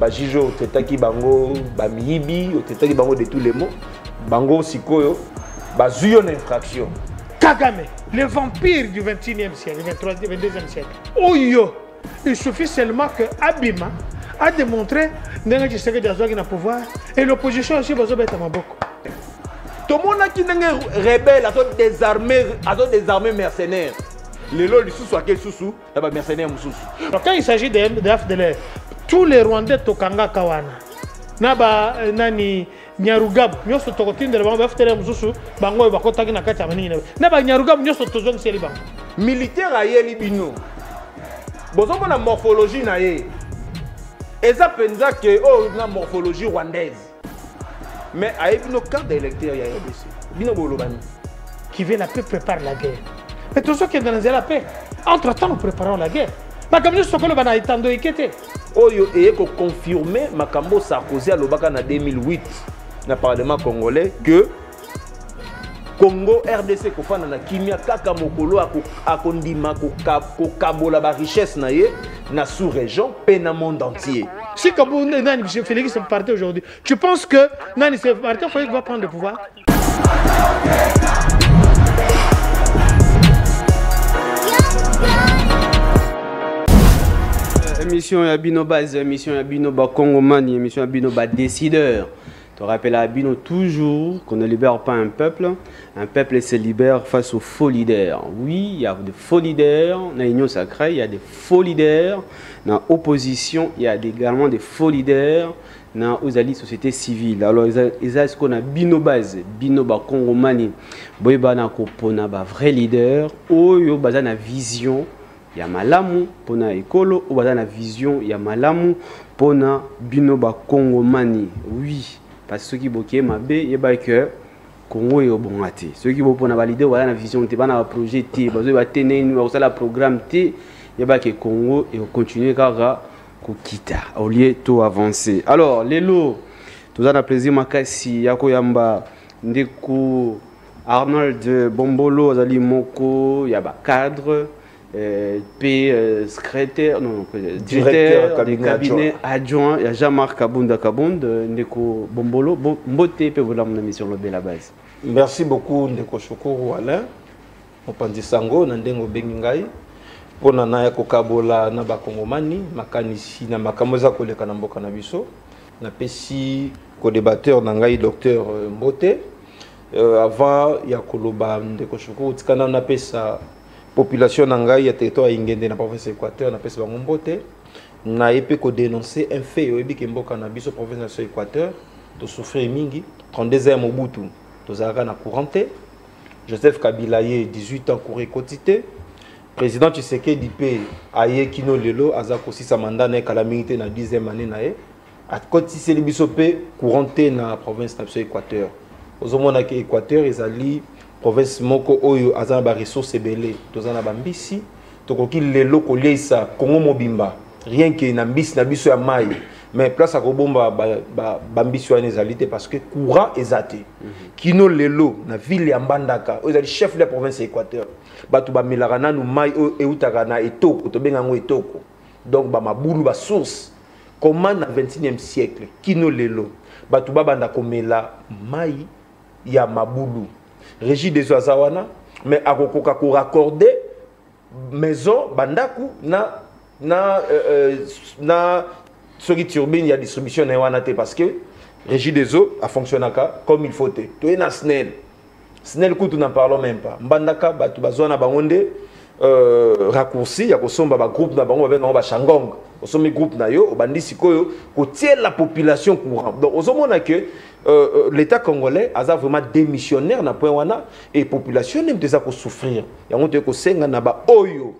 Bajijo otetaki bango bamiyibi otetaki bango de tous les mots bango sikoyo bazuyo na infraction. Kagame, le vampire du 21e siècle, 22e siècle. Oyo, il suffit seulement que Abima a démontré que Tshisekedi a le pouvoir et l'opposition aussi va se mettre à Maboko. Tout le monde qui est rebelle, a désarmé mercenaires. Les lots, ils sont quel sous-sous, il y a des mercenaires. Quand il s'agit de FDLR, tous les Rwandais Tokanga Kawana, Naba Nani Nyarugab, nyoso tokotinde le bango FDLR mususu, bango bakota na kati manina. Naba Nyarugab nyoso tozong seli bango. Militaire ayeli bino. Bozo na morphologie na ye. Eza penza que oh na morphologie rwandaise. Mais avec nos cartes d'électeurs, il y a RDC. Qui veut la paix prépare la guerre. Mais tous ceux qui sont dans la paix, entre-temps, nous préparons la guerre. Mais comme nous sommes dans la guerre, Oyo et confirmé Makambo Sarkozy à l'Obaka en 2008 dans le Parlement congolais que Congo RDC ko fana na kimia kaka mokolo akondima ko kabola ba richesse na ye na sous-région pe na monde entier. Si comme Nani Félix est parti aujourd'hui, tu penses que Nani est parti, il va prendre le pouvoir? Émission Yabino Base, émission Yabino Ba Congomani, émission Yabino Ba Décideur. Tu rappelles à Abino toujours qu'on ne libère pas un peuple se libère face aux faux leaders. Oui, il y a des faux leaders dans l'Union sacrée, il y a des faux leaders dans l'opposition, il y a également des faux leaders dans la société civile. Alors, ils ont ce qu'on a Bino Base, Bino Ba Congomani, Boyba na kopona ba vrai leader, Oyo baza na vision, ya malamu pona ekolo, ou baza na vision, ya malamu pona Bino Ba Congomani. Oui. Parce que ceux qui bloquent ma baie, il y a que Congo est au bon athée. Ceux qui bloquent na valider voilà la vision, tu vas na projet T, parce que va tenir le programme T, il y a que Congo et on continue car quitter au lieu tout avancer. Alors les lots, tout ça na plaisir makasi yako yamba ndeko Arnold Bombolo Azali Moko, il y a ba cadre. Secrétaire, non, directeur du cabinet adjoint, il y a Jean-Marc Kabunda Ndeko Bombolo, Mbote, peut vous l'amener sur le la base. Merci beaucoup, Ndeko Shukuru Alain, Opandi Sango, Nandengo Bengingai, pour Nana Kokabola, Naba Kongomani, Makanisi, Namakamboza Koleka Namboka Nabiso, Napesi, co-débatteur Nangai, docteur Mbote, avant, il y a Koloba, Ndeko Shukuru, Tikana Napesa. Population nangai ya territoire ingende na province Équateur na pesa bango mbote na epé ko dénoncer un fait oyebi ke mboka na biso province na Équateur to souffrir mingi 32 ans Mobutu to zaka na couranté Joseph Kabila ye 18 ans courir quotité président Tshisekedi pe aye kino lelo azako si sa mandat na calamité na 10e année na ye a kotisi biso pe couranté na province na Équateur ozomona ke Équateur ezali province moko oyo azana ba ressources ebele tozana ba mbisi tokoki lelo koliesa Congo mobimba rien que na mbisi na biso ya mai mais place akobomba ba mbisi wana ezalité parce que courant ezate kino lelo na ville ya Mbandaka oyo ezali chef de la province Équateur batu ba melaka nanu mai eutaka na etoko tobenga ngo etoko donc ba mabulu ba source comment na 21e siècle kino lelo batu babanda komela mai ya mabulu Régie des Oazawana, mais à Kokoka pour raccorder maison, bandaku, na ce qui turbine, il y a distribution parce que Régie des eaux a fonctionné comme il faut. Tu es na SNEL. SNEL, nous n'en parlons même pas. Bandaka, tu as besoin de raccourci, il y a un groupe na bango avec un Shangong. Au sommet groupe na yo, bandisi koyo, ko tirer la population courante. Donc au moment que l'État congolais a vraiment démissionnaire na point wana et la population n'aime déjà ko souffrir. Ya ngote ko senga na ba oyo.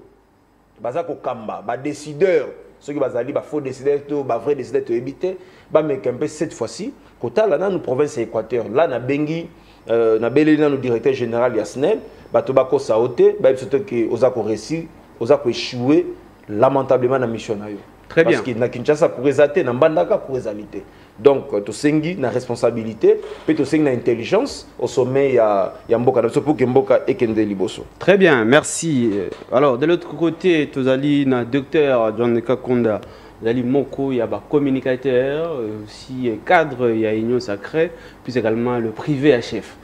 Baza ko kamba, ba décideur, ceux qui bazali ba faux décideur to ba vrai décideur to éviter, ba mec un peu cette fois-ci, kota là dans province Équateur, là na bengi na beleli na directeur général Yasnel, ba to ba ko saoté, ba surtout que ozako réussi, ozako échouer lamentablement na mission na yo. Très bien. Parce que na Kinshasa pour réalité, na Mbandaka pour réalité. Donc, tu sengi na responsabilité, puis tu sengi na intelligence au sommet ya mboka na pour que mboka ekende liboso. Très bien, merci. Alors, de l'autre côté, tu as na docteur John Kakonda Zali Moko, il y a des communicateurs, aussi cadre, il y a Union Sacrée, puis également le privé à chef.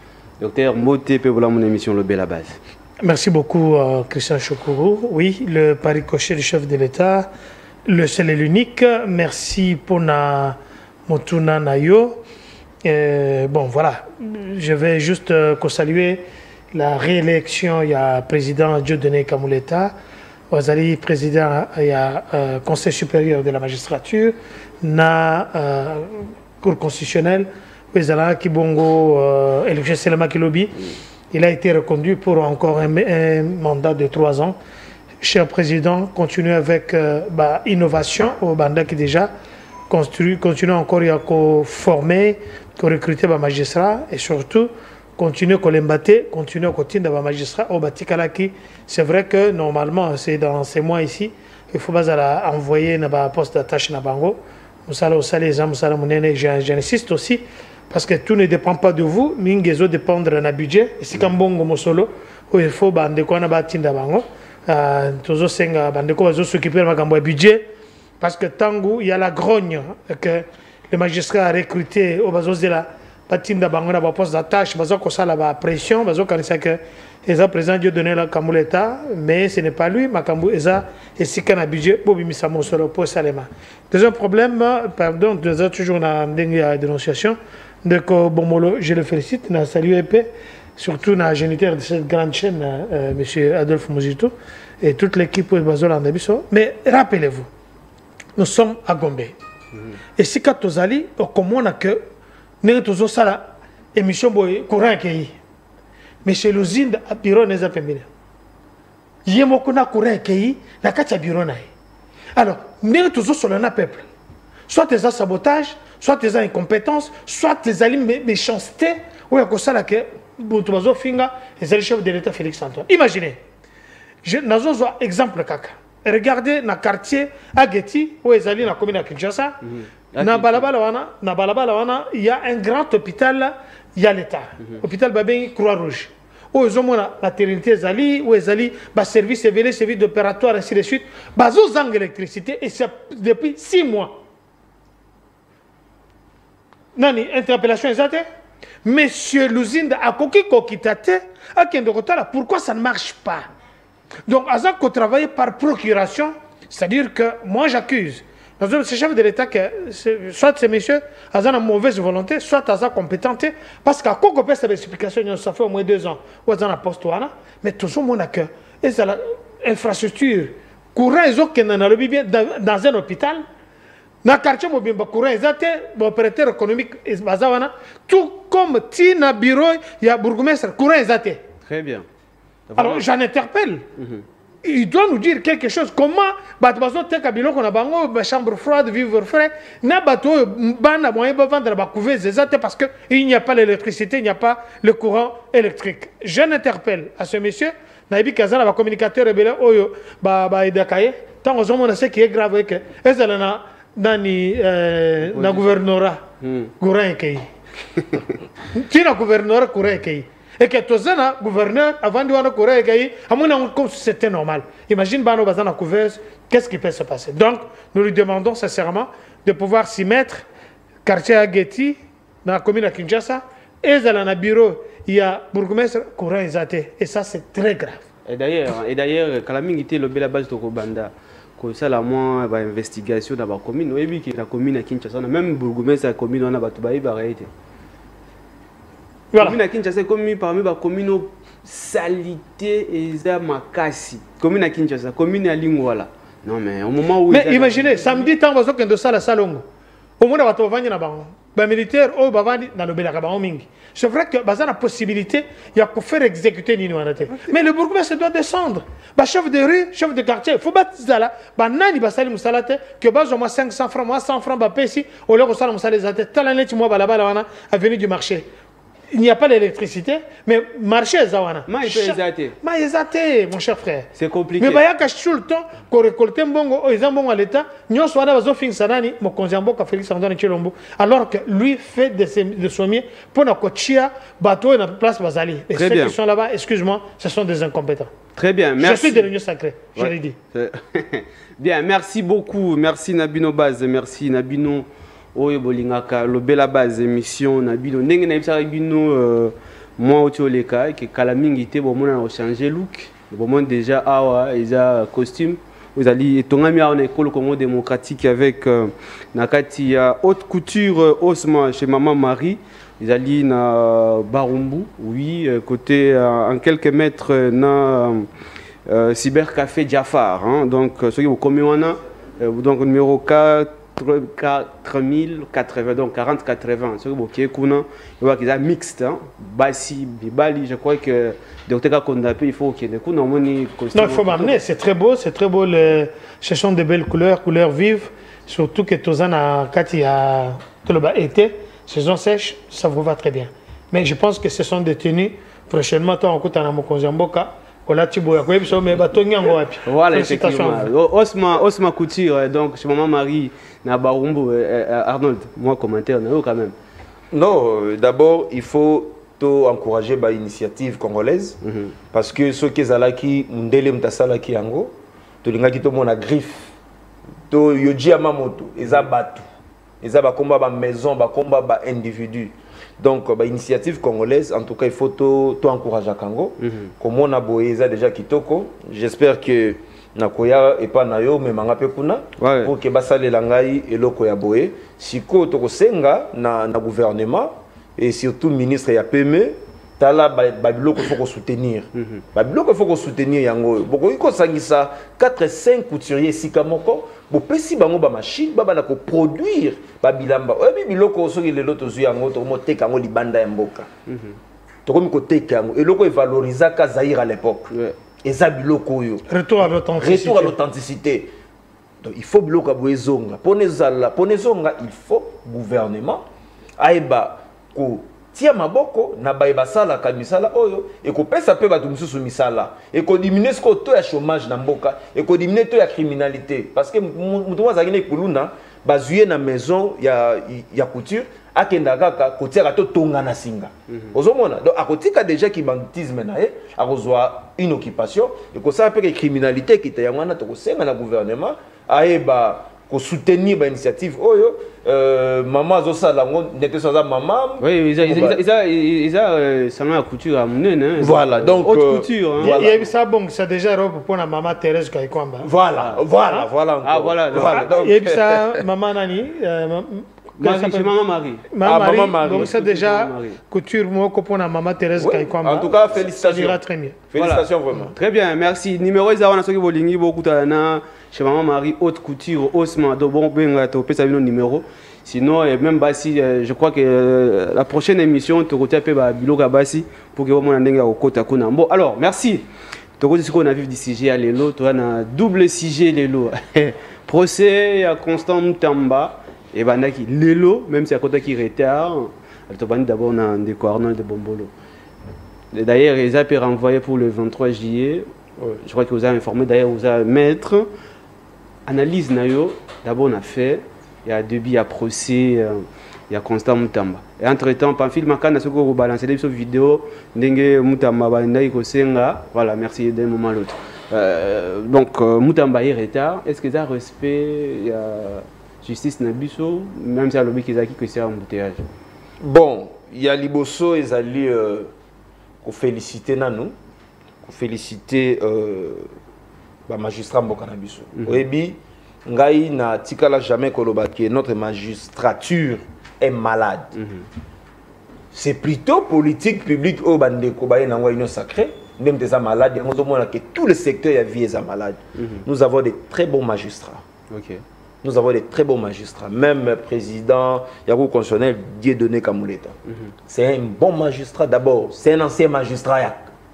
Docteur Moté, pour mon émission Le Bel à base. Merci beaucoup, Christian Chokourou. Oui, le pari coché du chef de l'État, le seul et l'unique. Merci pour Motuna Nayo. Bon, voilà. Je vais juste saluer la réélection. Il y a président Dieudonné Kamouleta. Wazali, président, il y a Conseil supérieur de la magistrature, na Cour constitutionnelle, Wazala Kibongo, élection Selema Kilobi. Il a été reconduit pour encore un mandat de 3 ans. Cher président, continuez avec innovation au Banda qui déjà continue encore à former, à recruter des magistrats et surtout continuer à l'embattre, continuer à continuer des magistrats au Batikalaki. C'est vrai que normalement, c'est dans ces mois ici, il ne faut pas envoyer un poste d'attache na bango. J'insiste aussi parce que tout ne dépend pas de vous, mais il faut dépendre d'un budget. Et si Kambongo solo, il faut que vous ayez bango. Toujours s'occuper de budget parce que tant il y a la grogne que les magistrats recrutés au bas de la batinda bango na poste d'attache, bazo ko sala ba pression, bazo kanisa que eza président Dieu donner la Kamouleta, mais ce n'est pas lui, makambu eza et si kana budget bobi misamo solo pour salema. Deuxième problème, pardon, déjà toujours na ndenge dénonciation de Bomolo, je le félicite, na salut épée, surtout na géniteur de cette grande chaîne monsieur Adolphe Mouzito et toute l'équipe de Bazol en Abisso. Mais rappelez-vous, nous sommes à Gombe. Et si quand vous allez, comme on a que nous tous sala émission boy courant qui mais chez l'usine à bureau n'est pas féminin yemo kuna courant qui la kacha bureau na alors nous tous sur le peuple soit des sabotage soit des incompétences soit des méchanceté ou à ça là que botozo finga et le chef de l'État Félix Antoine. Imaginez je nazo exemple kaka regardez na quartier à Getty où ils allaient na commune à Kinshasa. Na balabala wana, il y a un grand hôpital, il y a l'État. Hôpital Babé Croix-Rouge. Où ils ont la maternité Zali, où ils allaient, service éveillé, service d'opératoire, ainsi de suite. Bazo zang électricité, et c'est depuis 6 mois. Nani, interpellation exacte. Monsieur l'usine à Koki Kokitate, à Kendokotala, pourquoi ça ne marche pas? Donc, Azak qu'on travaille par procuration, c'est-à-dire que moi j'accuse. C'est chef de l'État que soit ces messieurs ont une mauvaise volonté, soit ils sont compétents. Parce qu'à quoi qu'on peut cette explication, ça fait au moins 2 ans. Où ils ont un poste, mais toujours mon accueil. Et c'est l'infrastructure. Courant, ils ont dans un hôpital. Dans le quartier, ils ont courant, ils ont opérateur économique. Tout comme Tina Bureau, il y a bourgmestre, courant, ils ont. Très bien. Alors j'en interpelle. Il doit nous dire quelque chose. Comment Batbazo Tekabilo qu'on a bango, chambre froide, vivre frais, n'a bateau, ban moyen de vendre la couveuse parce qu'il n'y a pas l'électricité, il n'y a pas le courant électrique. Je n'interpelle à ce monsieur, Naïbi Kazan, le communicateur rebelle, Oyo, Edakaye, tant aux hommes, on sait qui est grave, que Ezalana, Nani, na gouvernorat, Gourin Kei. Tu n'as gouvernorat, Gourin Kei. Et que Tozana, gouverneur, avant de voir le courant, comme c'était normal. Imagine, Bano Bazana couveuse, qu'est-ce qui peut se passer? Donc, nous lui demandons sincèrement de pouvoir s'y mettre. Quartier à Getty, dans la commune de Kinshasa, et dans le bureau, il y a bourgmestre, courant exaté. Et ça, c'est très grave. Et d'ailleurs, quand la mine était le bel base de Kobanda, comme ça, la moins investigation dans la commune, oui, la commune à Kinshasa, même bourgmestre, la commune, on a battu, arrêté. Voilà. Commune à Kinshasa, commune parmi les communes salité et makasi. Commune à Kinshasa, commune à Lingwala. Non mais au moment où. Mais imaginez, samedi tant que de ça la salongo. Au moment où on va venir na bango. Les militaires au bavandi dans le belakaba mingi. C'est vrai que bazar la possibilité, il y a qu'à faire exécuter Nino Anate. Mais le bourgmestre doit descendre. Ba chef de rue, chef de quartier, faut battre ça ba nani ba salim salate que bas au moins 500 francs, moi 100 francs ba pesi au lieu que ça me salé zate. Talanet moi ba là-bas là avenue du marché. il n'y a pas d'électricité, mais marché Zawana. Mon cher frère. C'est compliqué. Mais il y a tout le temps qu'on récolte un bon, ils ont bon à l'État. Nous sommes à fin sanani, mon conjambo ka Félix Antoine Tshilombo. Alors que lui fait de son mieux pour nos coachia bateau et notre place Bazali. Et ceux qui sont là-bas, excuse-moi, ce sont des incompétents. Très bien, merci. Je suis de l'Union sacrée, je l'ai dit. Bien, merci beaucoup. Merci Nabino Baz, merci Nabino. Oyo bolingaka lobela base émission Nabino. Ndenge na ibisa Nabino moi otioleka ke kala mingi te bon mona na changer look. Bon déjà awa isa costume. Vous allez tongami en école Congo démocratique avec nakati ya haute couture Osma chez maman Marie. Ils allaient na Barumbu, oui, côté en quelques mètres na cybercafé Jafar. Hein, donc ceux qui vous communiquent, donc numéro 4080, donc 4080. Ceux qui vous voyez qu'ils sont mixtes, hein, Bassi, Bibali, je crois que docteur Kondapé, il faut qu'il y ait des coups. Non, il faut m'amener, c'est très beau, ce sont de belles couleurs, couleurs vives, surtout que Tozana Kati a tout le bas été. Saison sèche, ça vous va très bien. Mais je pense que ce sont des tenues. Prochainement, toi, on écoute un Mokonzamboka. Voilà, effectivement. Osma Couture, donc chez maman Marie, Nabarumbo, Arnold, moi, commentaire, quand même. Non, d'abord, il faut encourager l'initiative congolaise. Parce que ceux qui sont là, qui ont des gens qui ont des griffes, yoji amamoto, ils ont battu. Ils ont combat maison, combat individu. Donc, l'initiative congolaise, en tout cas, il faut tout encourager à Congo. Comme on a boéza déjà kitoko, j'espère que Nakoya et pas Nayo, mais Mangape Kuna, pour que Basale Langai et Lokoya Boé, si Koto Senga, na gouvernement, et surtout ministre et PME, Tala Babiloko faut soutenir. Babiloko faut soutenir yango. Boko iko sangisa 4-5 couturiers sikamoko, bo pesi bango ba machine ba na ko produire babilamba. Obi biloko so ile loto zu yango to mo teka ngo libanda ya mboka. To ko mi ko teka yango et loko e valoriser ka Zaïre à l'époque. Et ça biloko yo. Retour à l'authenticité. Retour à l'authenticité. Donc il faut biloko boezonga. Ponezonga, il faut gouvernement aiba ko tia maboko na basala ka misala oyo et ko pesa pe batu mususu misala et ko diminuer ce taux ya chômage na mboka et ko diminuer taux ya criminalité parce que mutu wazakine kuluna bazuye na maison ya couture akenda kaka ko tia to tonga na singa ozomona donc akotika déjà ki banditisme na e akozwa une occupation et ko ça pe criminalité qui ta yangana to ko senga na gouvernement aeba ko soutenir l'initiative oyo maman azosala ngo ndete soza maman oui ils a salon à couture à Munene voilà donc haute couture hein. Il y a ça bon ça déjà robe pour la maman Thérèse Kaikwamba voilà donc il y a ça maman nani maman Marie maman Marie donc c'est déjà couture moi pour la maman Thérèse Kaikwamba en tout cas félicitations très bien félicitations vraiment très bien merci numéro izawana soki bolingi beaucoup na chez maman Marie haute couture Osma do bon benga to pesa bino numéro sinon même basi je crois que la prochaine émission to kotia pe ba biloka basi pour que vraiment ndenge okota kuna bon alors merci to kosi ko na vivre du sujet à lelo to na double sujet lelo procès à Constant Mutamba et bandaki lelo même si à côté qui retard to bandi d'abord na ndeko Arnold de Bombolo d'ailleurs ils a été renvoyé pour le 23 juillet je crois que vous avez informé d'ailleurs vous avez maître analyse nayo d'abord on a fait il y a début à procès il y a Constant Mutamba et entre temps Pamphile Makana ce que vous balancez des vidéos ndenge Mutamba bandai ko senga voilà merci d'un moment à l'autre donc Mutamba est retard est-ce que ça respect il y a justice nabiso même si à lobby qu'ils a qui c'est embouteillage bon il y a liboso ils allaient ko féliciter nanou ko féliciter magistrat mboka na biso oyebi ngai na tikala jamais koloba que notre magistrature est malade c'est plutôt politique publique au bandeko baye na ngwa union sacrée ndem des malades yango mona que tout le secteur ya vie est malade nous avons des très bons magistrats nous avons des très bons magistrats même président Yago constitutionnel Dieudonné Kamuleta c'est un bon magistrat d'abord c'est un ancien magistrat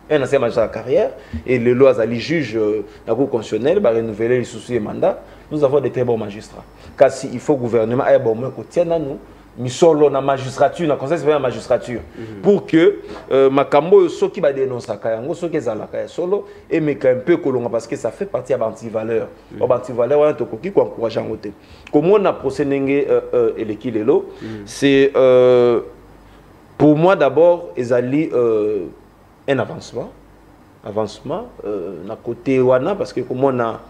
de carrière et le loi Ali juge la Cour constitutionnelle va renouveler les soucis et mandats. Nous avons des très bons magistrats. Car il faut gouvernement bon nous misolo na magistrature na conseil supérieur de magistrature pour que makambo soki ba dénonçaka yango soki ezalaka ya solo et meka un peu kolonga parce que ça fait partie ya anti-valeur anti-valeur wana tokoki ko encourager yango te comment on a procédé eleki lelo c'est pour moi d'abord ezali un avancement na côté wana parce que comme on a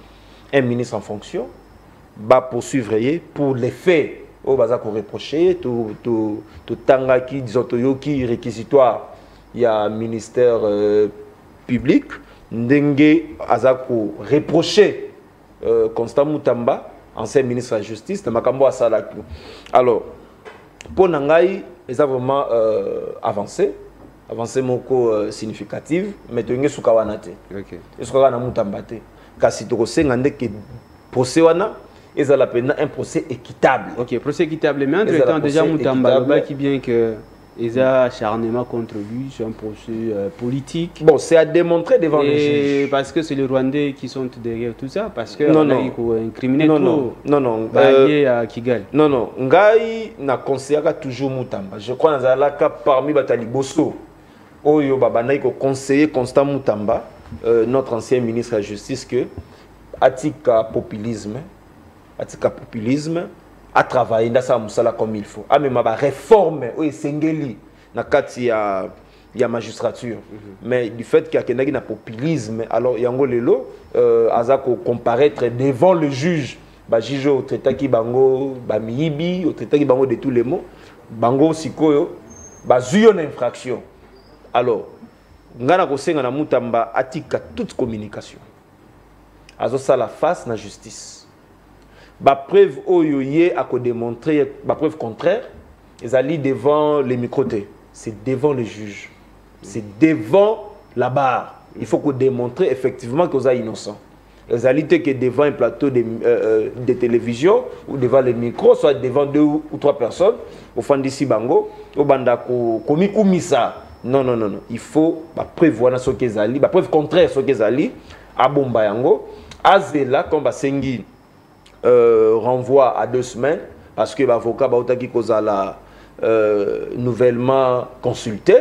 un ministre en fonction va poursuivre pour les faits au baza ko reprocher tout tanga qui disons qui réquisitoire il y a ministère public ndenge azako reprocher Constant Mutamba ancien ministre de la justice de makambo asala alors pour nangai ils ont vraiment avancé moko significative mais tenge sukawana te OK sukawana na Mutamba te kasi to senga ndeke procès wana ils ont un procès équitable. Ok, procès équitable. Mais entre-temps, déjà, Mutamba, qui bien que ils ont acharnement contre lui, c'est un procès politique. Bon, c'est à démontrer devant les juges. Parce que c'est les Rwandais qui sont derrière tout ça, parce que il faut incriminer tout. Non. À Kigali. Non. Ngai na conseillera toujours Mutamba. Je crois que parmi Batali Bosso, Oyo Babana, il conseiller Constant Mutamba, notre ancien ministre de la Justice, que Atika populisme à travailler dans sa musala comme il faut. Ah mais ma réforme oui sengeli na kati ya magistrature. Mais du fait qu'il y a un populisme alors yango lelo azako comparaître devant le juge ba juge au traité ki bango ba miyibi au traité ki bango de tous les mots bango sikoyo ba zuyo na infraction. Alors ngana ko senga na Mutamba atika toute communication. Azo ça la face na justice. La preuve à démontrer, la preuve contraire, ils allaient devant les micros. C'est devant les juges. C'est devant la barre. Il faut qu'on démontre effectivement qu'ils sont innocents. Ils allaient que devant un plateau de télévision ou devant les micros, soit devant 2 ou 3 personnes, au fond d'ici bango, au bandako, komikumisa. Non. Il faut prévoir ce qu'ils allaient, la preuve contraire ce qu'ils allaient, à Bombayango, à Zela, comme Sengi. Renvoi à 2 semaines parce que l'avocat qui kozala nouvellement consulté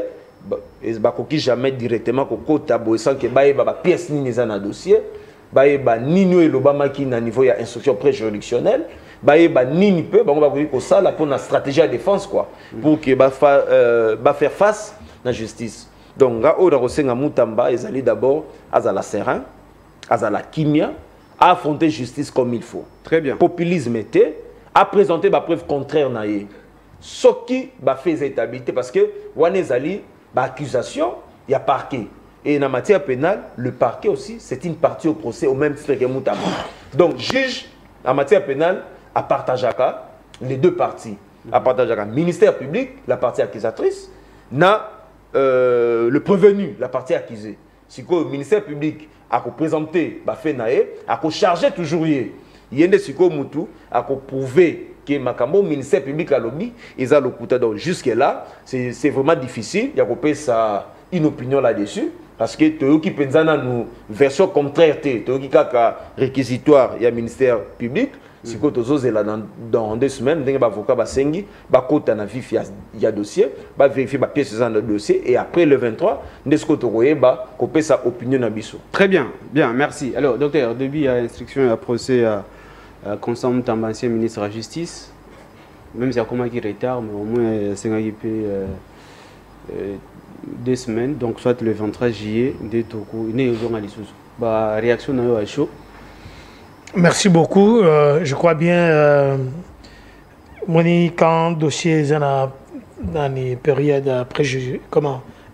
et bakoki jamais directement kokota sans que ba pièce ni na dossier ba nino elobama ki na niveau ya instruction préjuridictionnelle ba nini peu bango bakoki ko sala pour la stratégie de défense quoi pour que ba faire face à la justice donc ga o da kosenga Mutamba ezali d'abord azala serein azala kimia à affronter justice comme il faut. Très bien. Populisme était à présenter la preuve contraire naïe. Ce qui va faire établir parce que Wanezali, accusation, il y a parquet. Et en matière pénale, le parquet aussi, c'est une partie au procès au même titre que Mutamba. Donc, juge en matière pénale à partager les deux parties. À partager ministère public, la partie accusatrice, le prévenu, la partie accusée. Si le ministère public a présenté fait naé a chargé toujours yende siko mutu a prouver que makambo ministère public a lobby ils a le couteau donc jusque là c'est vraiment difficile il y a coupé ça une opinion là-dessus parce que tu qui pensana nous version contraire tu qui kaka réquisitoire il y a ministère public si ko tozo là dans 2 semaines ndenge ba avocat ba sengi ba kota na vif il y a dossier ba vérifier ba pièces dans le dossier et après le 23 ndesko to koyeba kopé sa opinion na biso. Très bien, merci. Alors docteur, depuis instruction à procès à Constant Mutamba, ancien ministre de la Justice, même si y a comment qui retard mais au moins c'est un peu 2 semaines donc soit le 23 juillet de toko né journaliste ba réaction na yo à chaud. Merci beaucoup. Je crois bien quand dossier dans les périodes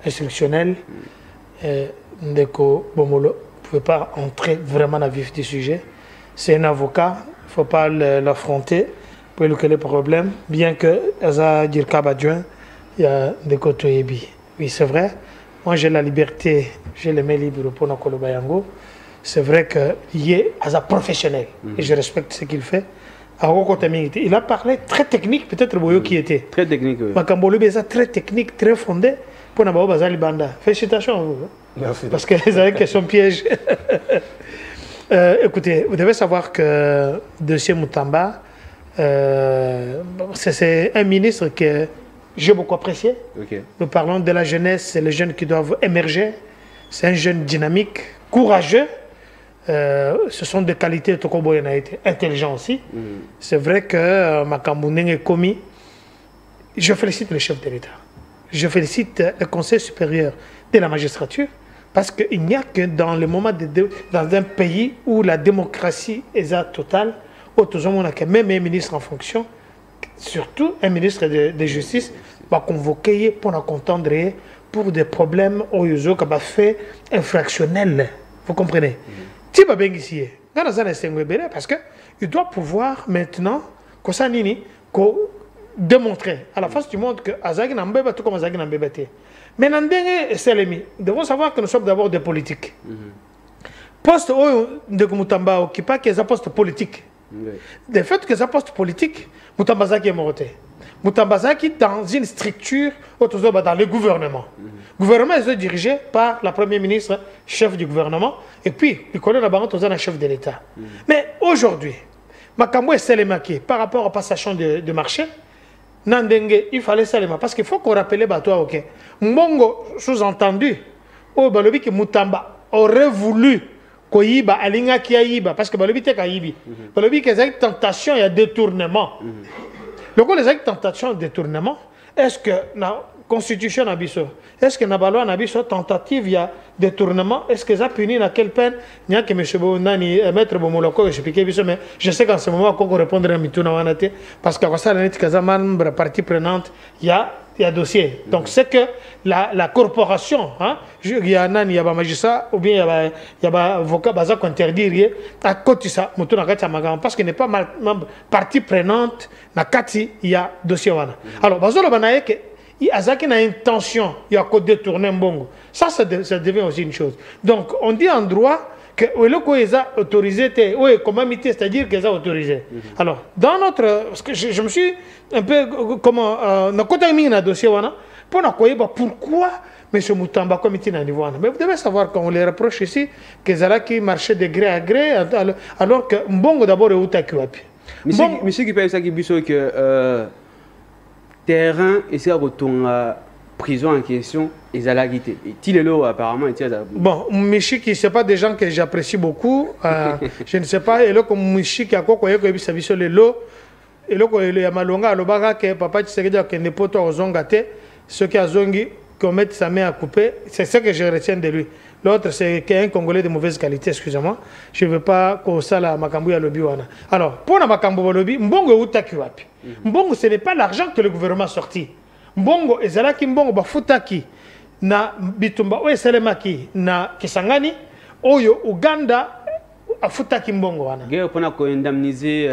instructionnelles, Ndeko Bomolo ne pouvait pas entrer vraiment dans le vif du sujet. C'est un avocat, il ne faut pas l'affronter pour élucider les problèmes, bien que Aza Dirkab adjoint, il y a Ndeko Toyebi. Oui, c'est vrai. Moi, j'ai la liberté, j'ai les mains libres pour Nakolo Bayango. C'est vrai qu'il est un professionnel et je respecte ce qu'il fait. Il a parlé très technique, peut-être Boyo qui était. Très technique, oui. Makambolo Beza très technique, très fondé pour Nabao Bazali Banda. Félicitations. Merci. Parce que les avez question piège. Écoutez, vous devez savoir que le dossier Mutamba, C'est un ministre que j'ai beaucoup apprécié. Ok. Nous parlons de la jeunesse, c'est les jeunes qui doivent émerger. C'est un jeune dynamique, courageux. Ce sont des qualités de Tokobo été intelligent aussi. C'est vrai que Makambouneng est commis. Je félicite le chef de l'État. Je félicite le Conseil supérieur de la magistrature parce qu'il n'y a que dans le moment dans un pays où la démocratie est totale, où tout le monde a même un ministre en fonction, surtout un ministre de justice, va convoquer pour la contendre pour des problèmes au Yozo qui va faire infractionnels. Vous comprenez? Tu vas bien ici. Parce qu'il doit pouvoir maintenant, démontrer à la face du monde que Azagi n'a pas tout comme Azagi n'a pas été. Mais nous devons savoir que nous sommes d'abord des politiques. Poste de Moutamba qui pas que ça poste politique. Le fait que ça poste politique, Moutamba Zaki est morté. Moutamba Zaki dans une structure dans le gouvernement. Le gouvernement est dirigé par la première ministre, chef du gouvernement, et puis il connaît la baronne un chef de l'État. Mais aujourd'hui, Makambo est Selemaki par rapport au passation de marché. Nandenge, il fallait Salema parce qu'il faut qu'on rappelle toi, ok. Mbongo sous-entendu, oh balobi que Moutamba aurait voulu Koyiba alinga Kiayiba parce que balobi te Kayibi. Balobi que les tentations et détournement. Le coup les tentations et détournement, est-ce que la constitution abisso, est-ce que la loi abisso tentative il y a détournement, est-ce que ça punit à quelle peine? Il y a que M. Bonani, maître Bomoloko, expliqué biso, mais je sais qu'en ce moment, on répondre à Mituna Wanate, parce qu'à ça, la membre partie prenante, il y a dossier. Donc c'est que la corporation, il y a un magistrat, ou bien il y a un avocat qui interdire à côté de ça, parce qu'il n'est pas membre partie prenante, il y a dossier. Alors, il y a une intention, il y a qu'à détourner un bongo. Ça devient aussi une chose. Donc, on dit en droit que les a autorisé, comment imiter, c'est-à-dire qu'ils ont autorisé. Alors, dans notre. Parce que je me suis un peu. Comment. Dans le dossier, pourquoi M. Moutamba comité à niveau. Mais vous devez savoir qu'on les reproche ici que Zalaki marchait de gré à gré, alors que Mbongo d'abord est où t'as cuapi. Monsieur qui paye ça qui dit que. Terrain et c'est retourne à prison en question et ça l'a quitté. Et Tilelo apparemment était bon, Michiki, ce n'est pas des gens que j'apprécie beaucoup. Je ne sais pas. Et là, comme Michiki a quoi que ça vit sur le lot. Et là, il y a Malonga, le baga que papa Tshisekedi que n'est pas toi zongate. Ce qui a zongi, qu'on mette sa main à couper, c'est ce que je retiens de lui. L'autre, c'est qu'un Congolais de mauvaise qualité, excusez-moi. Je ne veux pas qu'on ça la Makambu ya lobby wana. Alors, pour la Makambu lobby, Mbongo utakiwapi. Mbongo, ce n'est pas l'argent que le gouvernement a sorti. Mbongo, ezalaki Mbongo bafutaki na bitumba oye selemaki na Kisangani, oyo Uganda afutaki Mbongo wana. Pour indemniser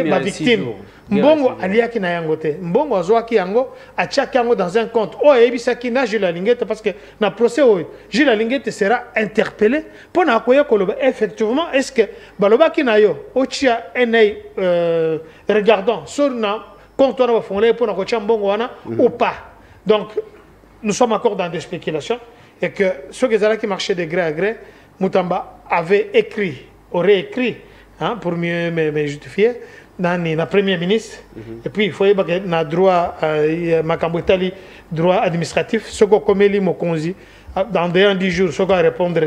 ma victime. Mbongo aliaki na yango te. Mbongo azwaki yango, atiaki yango dans un compte. Oh, ebisaki na Jules Alingete parce que na procès oyo, Jules Alingete sera interpellé pour na koya koloba effectivement est-ce que balobaki na yo ochia enei regardons sur na compte on va fondé pour na kocha Mbongo wana ou pas. Donc nous sommes encore dans des spéculations et que ceux qui marchaient de gré à gré, Moutamba avait écrit, aurait écrit pour mieux me justifier dans la première ministre. Et puis il faut y avoir droit droit administratif, ce qu'on commet li mokonzi dans 10 jours, ce qu'on répondre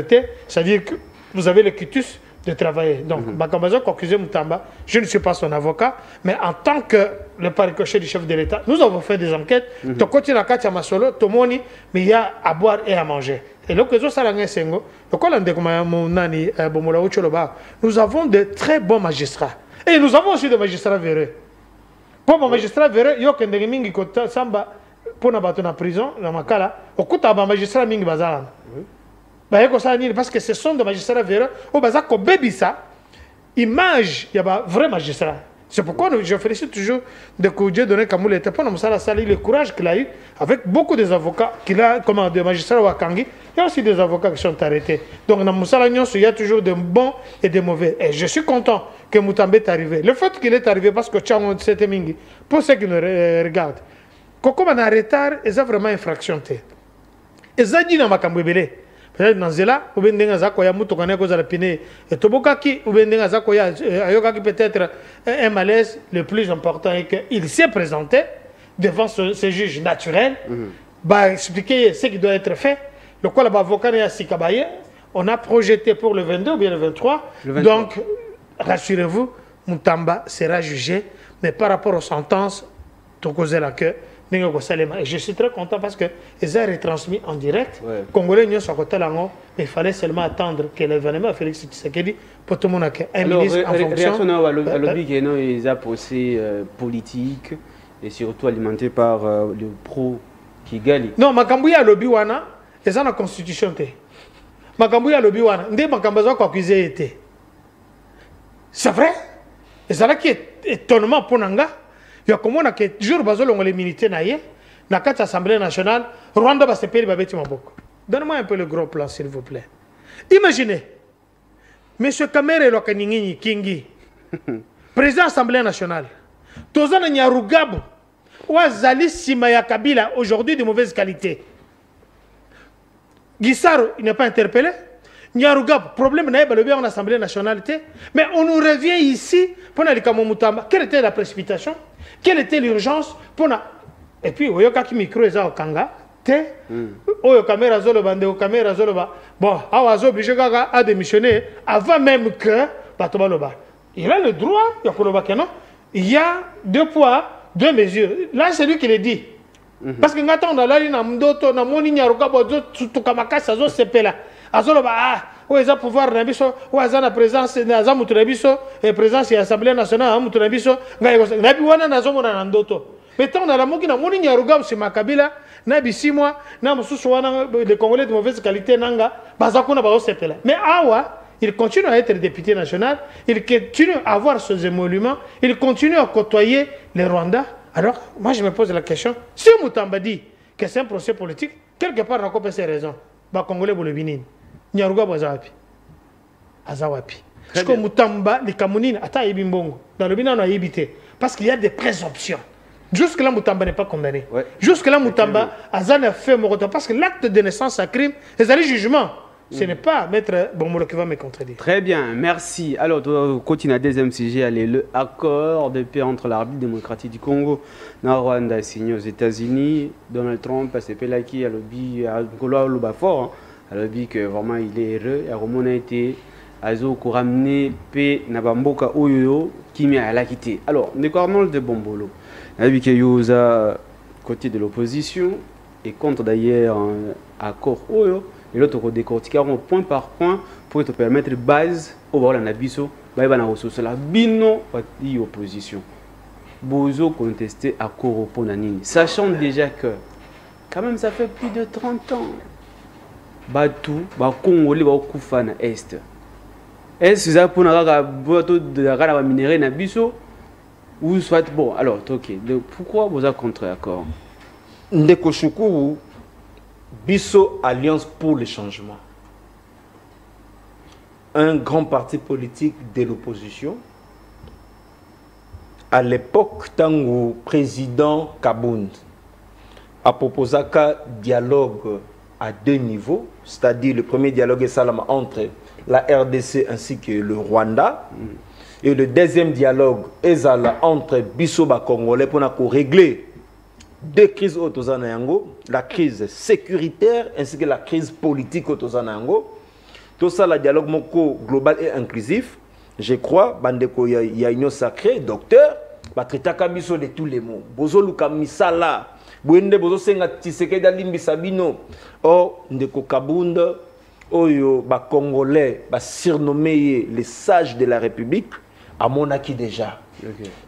c'est-à-dire que vous avez le quitus de travailler. Donc, Moutamba, je ne suis pas son avocat, mais en tant que le paricochet du chef de l'État, nous avons fait des enquêtes. Mais il y a à boire et à manger. Et nous avons de très bons magistrats. Et nous avons aussi des magistrats véreux. Pour les magistrats véreux, il y a des samba pour la prison, dans ma cas là, au coup de magistrat mingi bazan. Parce que ce sont des magistrats véreux. Au bazar ko bébisa image, il y a un vrai magistrat. C'est pourquoi je félicite toujours de Dieu donner Kamoul était pas dans la salle, le courage qu'il a eu avec beaucoup des avocats qu'il a comme des magistrats Wakangi. Il y a aussi des avocats qui sont arrêtés. Donc dans Moussala il y a toujours des bons et des mauvais. Et je suis content que Moutambe est arrivé. Le fait qu'il est arrivé parce que Tchango c'était mingi, pour ceux qui nous regardent, quand on a retard, ils ont vraiment infraction. Ils ont dit dans Makambouébélé. peut-être dans zela ou bien ndenga zako ya muto kana koza la pine et tobokaki ou bien ndenga zako ya ayokaki peut-être un malaise. Le plus important est qu'il s'est présenté devant ce juge naturel, va expliquer ce qui doit être fait. Le quoi l'avocat est à Sikabaye, on a projeté pour le 22 ou bien le 23. Donc rassurez-vous, Mutamba sera jugé, mais par rapport aux sentences, et je suis très content parce que ils ont retransmis en direct. Congolais n'y sont côté là, mais il fallait seulement attendre que l'événement Félix Tshisekedi pour tout le monde un ministre en fonction. Réaction à lobby qui est un procès politique et surtout alimenté par le pro Kigali. Non, makambu ya lobby wana, et ça la constitution té. Makambu ya lobby wana, ndé makambu za ko accusé été. C'est vrai? Et ça là qui est étonnement pour nanga. Il y a comment que jour bazolo les militaires naie na carte assemblée nationale Rwanda va se payer babeti maboko. Donne-moi un peu le gros plan s'il vous plaît. Imaginez monsieur Kamere Lokaningini Kingi président assemblée nationale. Tozana Nyarugabu Wazali Sima ya Kabila aujourd'hui de mauvaise qualité. Guissaro il n'est pas interpellé. Nyarugabu problème naie le bien en assemblée nationale mais on nous revient ici pour na likamomutamba. Quelle était la précipitation? Quelle était l'urgence pour na... Et puis, oyoka ki micro eza okanga te oyo caméra zolo bande o caméra zolo ba bon awa zo obligé kaka à démissionner avant même que bato baloba. Il a le droit ya koloba que non. Il y a deux poids, deux mesures. Là c'est lui qui le dit. Parce que ngata on a là na mdoto na moni nyaruka bozo tukamakasa zo sepela. Azolo ba ah ou ils ont pouvoir na biso ou ils ont la présence na za mutu na biso et présence ya assemblée nationale mutu na biso ngai na bi wana na zo mona na ndoto. Mais tant on a la moki na moni nyaruga c'est Makabila na bi 6 mois na mususu wana les Congolais de mauvaise qualité nanga bazakuna ba sepela. Mais awa il continue à être député national, il continue à avoir ses émoluments, il continue à côtoyer les Rwandais. Alors, moi je me pose la question, si Mutamba dit que c'est un procès politique, quelque part on a coupé ses raisons. Ba Congolais pour le Bénin. Nyaruga Bazawapi. Azawapi. Parce que Mutamba, les Kamounines, ata Ibimbongo. Dans le Bénin, on a évité. Parce qu'il y a des présomptions. Jusque-là, Mutamba n'est pas condamné. Jusque-là, Mutamba, Azan a fait Moroto. Parce que l'acte de naissance à crime, c'est un jugement. Ce n'est pas Maître Bomolo qui va me contredire. Très bien, merci. Alors, on continue à deuxième sujet. Allez, le accord de paix entre l'arbitre démocratique du Congo et Rwanda signé aux États-Unis. Donald Trump a fait là qui a lobby à Golo fort. Il a dit que vraiment il est heureux. Et Roman a été azo ko ramener paix na bamboka oyo qui m'a la quitté. Alors, Arnold de Bombolo. Il a dit que Yosa côté de l'opposition et contre d'ailleurs un accord oyo. Et l'autre décortiqueront point par point pour te permettre de base au bord de l'abisso, bah na ressource la bino parti opposition. Bozo contesté à Koropo Nanini, sachant déjà que quand même ça fait plus de 30 ans. Batou, ba Congolais ba kufa na est. Est-ce ça pour na boto de la minéré na biso ou soit bon alors OK. Pourquoi vous avez contre accord? Ndeko Shukuru Bisso Alliance pour le changement. Un grand parti politique de l'opposition. À l'époque, tant que président Kabound a proposé un dialogue à deux niveaux, c'est-à-dire le premier dialogue est entre la RDC ainsi que le Rwanda, et le deuxième dialogue est entre Bisso et Congolais pour régler deux crises au Tozanayango, la crise sécuritaire ainsi que la crise politique au Tozanayango. Tout ça, le dialogue global et inclusif. Je crois, Bandeko, il y a une sacrée, docteur, Batritaka Biso de tous les mots. Bozo Luka Misala, Bouende Bozo Senga Tshisekedi Alimbi Sabino, or Ndeko Kabunda, Oyo, Congolais, surnommé les sages de la République, à Monaki déjà.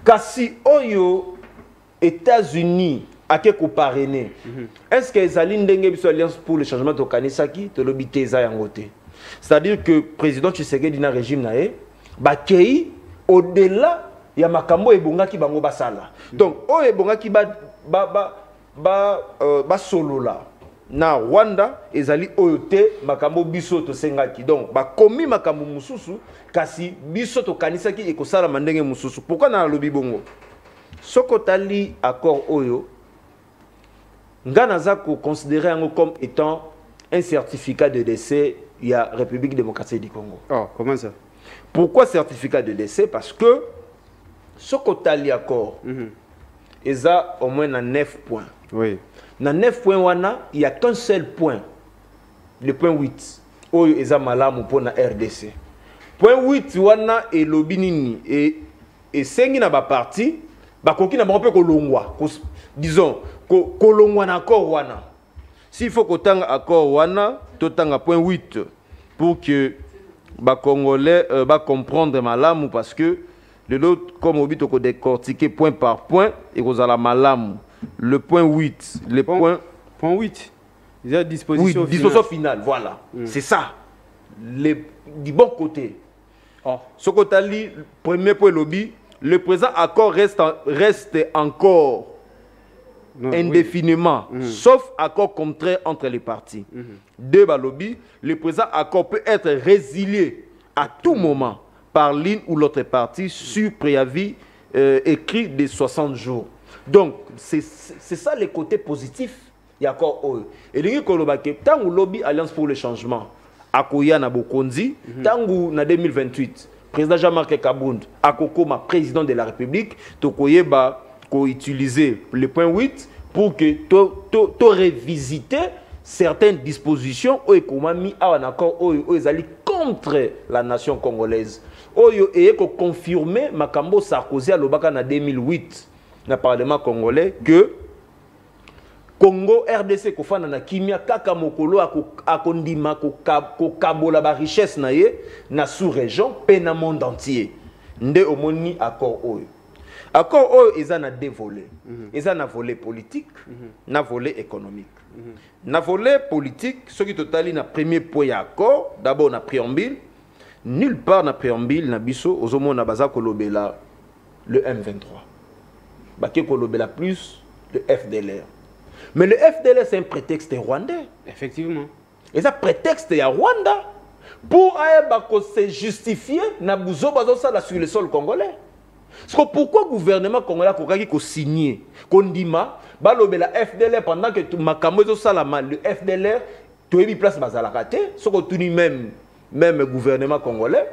Kasi Oyo, États-Unis, à qui parrainé. Est-ce que les alliances pour le changement de Kanisaki te l'obité yangote? C'est-à-dire que le président Tshisekedi dans le régime nae, bakei au-delà il y a makambo ebonga ki bango basala. Donc o ebonga ki solo là. Na Rwanda ezali oyote makambo biso to sengaki. Donc ba komi makambo mususu kasi biso to kanisaki ekosala mandenge mususu. Pourquoi na lobi bongo? Sokotali accord oyo Nganaza considéré comme étant un certificat de décès, il y a République démocratique du Congo. Oh, comment ça? Pourquoi certificat de décès? Parce que ce côté accord, ils ont au moins 9 points. Oui. Dans 9 points, il n'y a qu'un seul point, le point 8, où ils ont malamu pour la RDC. Point 8, wana et lobinini et sengi na ba parti, ba koki na ba peu kolongwa, disons kolongwa na accord wana. S'il faut qu'autant accord wana, totanga point 8 pour que ba Congolais ba comprendre malamu parce que de l'autre comme au but qu'on décortiquer point par point et qu'on a la malamu. Le point 8, le point 8. Il y a disposition finale. Disposition finale, voilà. C'est ça. Du bon côté. Oh. Ce côté, premier point lobby, le présent accord reste encore indéfiniment, sauf accord contraire entre les parties. Deux lobby, le présent accord peut être résilié à tout moment par l'une ou l'autre partie sur préavis écrit de 60 jours. Donc, c'est ça le côté positif. Il y a encore eux. Et les gens tant que lobby Alliance pour le changement, à Koya na Bokondi, tant que na 2028, président Jean-Marc Kabound, à Kokoma, président de la République, Tokoye ba ko utiliser le point 8 pour que to révisiter certaines dispositions où comment mis en accord où ils allaient contre la nation congolaise. Oyo et ko confirmer Makambo Sarkozy à l'Obaka na 2008 dans le Parlement congolais que Congo RDC ko fana na kimia kaka mokolo akondima ko kabola ba richesse na ye na sous-région pe na monde entier. Nde omoni accord oyo. Accord oyo eza na deux volets. Eza na volet politique, na volet économique. Na volet politique, ce qui totali na premier point ya accord, d'abord na préambule, nulle part na préambule na biso ozomona baza kolobela le M23. Baké kolobela plus le FDLR. Mais le FDLR c'est un prétexte rwandais. Effectivement. Et ça prétexte ya Rwanda pour se justifier na buzo bazo ça sur le sol congolais. Parce que pourquoi le gouvernement congolais a signé Kondima balobela FDLR pendant que Makamozo Salama le FDLR tu es place bazalakate ce que tu même gouvernement congolais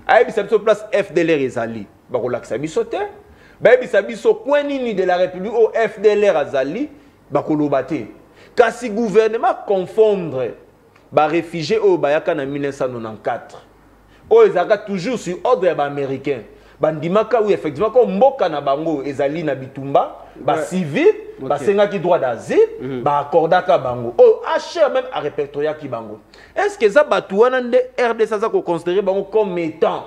a eu cette place FDLR ezali bakolakisa bisote ba ebisa biso point nini de la République au FDLR azali bakolobate kasi gouvernement confondre ba réfugiés au bayaka na 1994 o ezaka toujours sur ordre ya ba américain bandimaka oui effectivement comme mboka na bango ezali na bitumba ba civil ba senga ki droit d'asile ba accordaka bango oh HR même à répertorier ki bango est-ce que ça batuana nde RDC ça ko considérer bango comme étant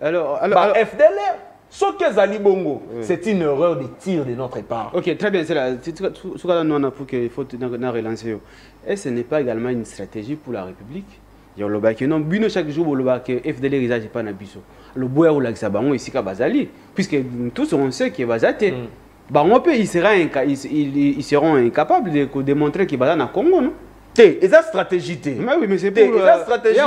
alors FDLR ce que zali bongo c'est une erreur de tir de notre part. OK, très bien, c'est là ce qu'on a pour qu'il faut relancer. Et ce n'est pas également une stratégie pour la République. Il y a le bac non bino chaque jour le bac FDLR ils pas na biso. Le boya ou la sabango ici ka bazali puisque tous on sait qu'il va zater. Bah on peut ils seront incapables de démontrer qu'ils va na Congo non. Et ça stratégie mais oui mais c'est pour ça stratégie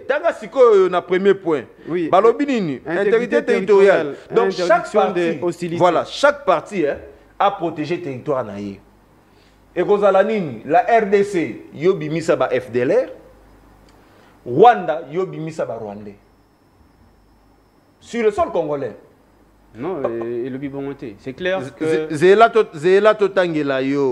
tanga siko na premier point. Oui. Balobi nini intégrité territoriale. Donc chaque partie voilà chaque partie a protégé territoire na yé. Et kozala nini la RDC yo bimisa ba FDLR Rwanda yo bimisa ba Rwandais. Sur le sol congolais. Non, et le bibonté. C'est clair que...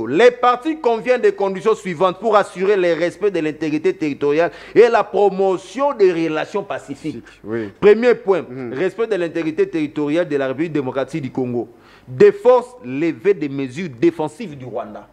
Les partis conviennent des conditions suivantes pour assurer le respect de l'intégrité territoriale et la promotion des relations pacifiques. Oui. Premier point, respect de l'intégrité territoriale de la République démocratique du Congo. Des forces levées des mesures défensives du Rwanda.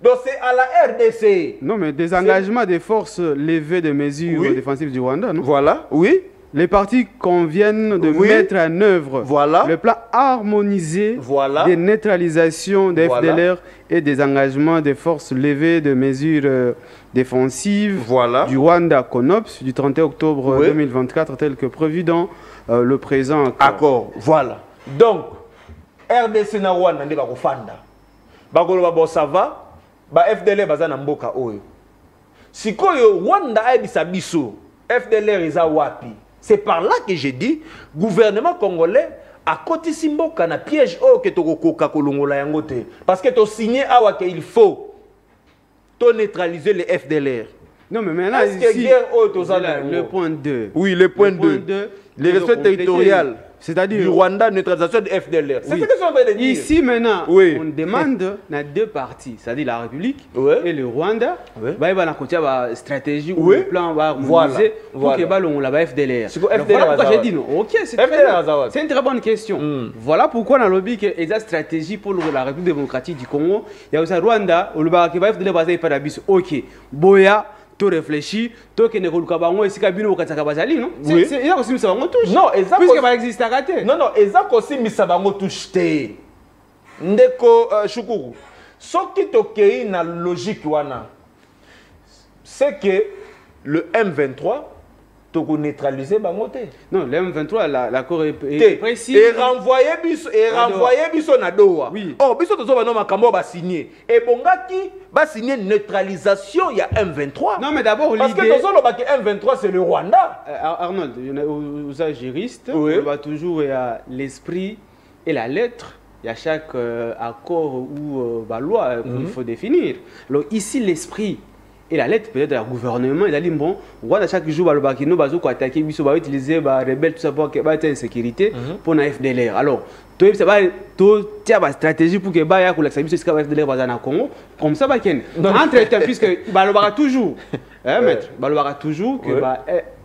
Donc c'est à la RDC. Non, mais des engagements des forces levées des mesures défensives du Rwanda, non? Voilà, oui. Les partis conviennent de mettre en œuvre le plan harmonisé de neutralisation des FDLR et des engagements des forces levées de mesures défensives du Rwanda CONOPS du 31 octobre 2024 tel que prévu dans le présent accord. Voilà. Donc, RDC na Rwanda ndi bakofanda. Bakoloba bo ça va, ba FDLR baza na mboka oyo. Sikoyo Rwanda ayebisa biso, FDLR eza wapi? C'est par là que j'ai dit, gouvernement congolais a côté simboka na piège oh que toko koka kolongola yangote parce que to signé awa que il faut to neutraliser les FDLR. Non, mais maintenant, Est-ce que ici, guerre autre, le point 2. Oui, le point 2. Les ressources territoriales. C'est-à-dire du Rwanda, neutralisation de FDLR. C'est ce que je suis en train de dire. Ici, maintenant, oui. on demande dans deux parties, c'est-à-dire la République ouais. et le Rwanda, ouais. Il y a une stratégie ou oui. un plan harmonisé pour que la FDLR. Voilà pourquoi j'ai dit non. Ok, c'est une très bonne question. Voilà pourquoi dans le lobby qu'il y a une stratégie pour la République démocratique du Congo. Il y a aussi Rwanda, où le FDLR basé par la ok, Boya. Tu réfléchis, tu que ne kolukabango ici kabino okataka bazali non? Oui. C'est ça aussi misabango touche. Non, exactement. Puisque va exister à côté. Non, exactement aussi misabango touche te. Ndeko Shukuru. Ce qui tokei na logique wana, c'est que le M23 toko neutraliser bango te. Non, le M23 l'accord est précis. Et renvoyer biso na doa. Oui. Oh, biso tozo ba no makambo ba signer. Et bongaki ba signer neutralisation il y a M23. Non, mais d'abord parce que tozo lo ba que M23 c'est le Rwanda. Arnold, vous êtes juriste, oui. On va toujours l'esprit et la lettre. Il y a chaque accord ou loi qu'il faut définir. Alors ici l'esprit et la lettre peut-être du gouvernement, il a dit bon, voilà chaque jour le bakino bazo ko attaquer biso ba utiliser ba rebelle tout ça pour que ba insécurité pour la FDLR. Alors, toi ça va to tia ba stratégie pour que ba ya ko la biso ska FDLR ba na Congo, comme ça ba ken. Entre temps puisque ba le bara toujours maître, ba le bara toujours que ba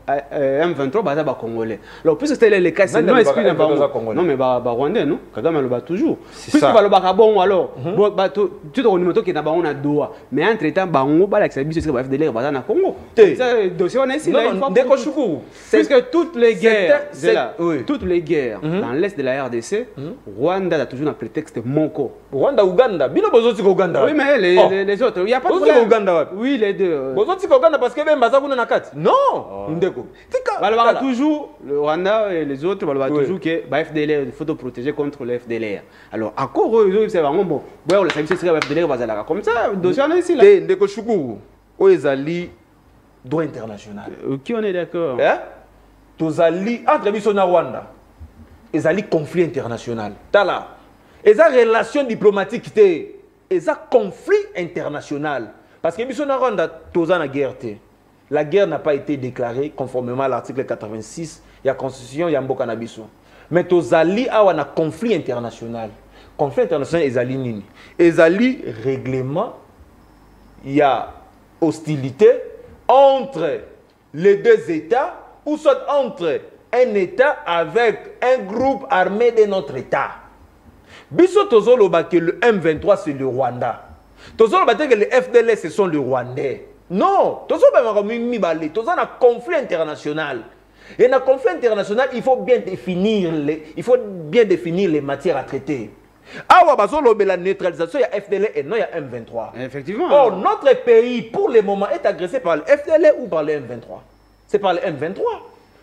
M23 baza ba congolais. Alors puisque c'était le cas c'est non esprit de non mais ba rwandais non, Kagame le ba toujours. Puisque ba le bara bon alors, ba tu te connais to que na ba on a doa, mais entre temps bango ba la biso ska ba FDLR baza na Congo. Ça dossier on est ici là une fois. Ndeko Shukuru. Puisque toutes les guerres toutes les guerres dans l'est de la RDC, Rwanda a toujours un prétexte Moko. Rwanda Uganda, bino bozoti ko Uganda. Oui mais les autres, il y a pas de problème. Uganda. Oui les deux. Bozoti ko Uganda parce que même baza kuna na kati. Non, Ndeko. Toujours le Rwanda et les autres toujours que le FDLR il faut protéger contre le FDLR. Alors à quoi c'est vraiment bon. Ouais, le service secret FDLR va comme ça dossier on est ici là. Ndeko Shukuru, ezali droit international. Qui on est d'accord. Tozali entre biso na Rwanda. Ezali conflit international. Tala. Eza relation diplomatique té. Eza conflit international parce que biso na Rwanda toza na guerre té. La guerre n'a pas été déclarée conformément à l'article 86 de la Constitution de Mboka na biso. Mais tozali awa na conflit international. Conflit international ezali nini? Ezali règlement, il y a hostilité entre les deux États ou soit entre un État avec un groupe armé de notre État. Biso tozoloba que le M23 c'est le Rwanda. Tozoloba que les FDL ce sont les Rwandais. Non, tout ça c'est un conflit international. Et dans le conflit international, il faut bien définir les matières à traiter. Ah, la neutralisation, il y a FDL et non, il y a M23. Effectivement. Or, notre pays, pour le moment, est agressé par le FDL ou par le M23. C'est par le M23.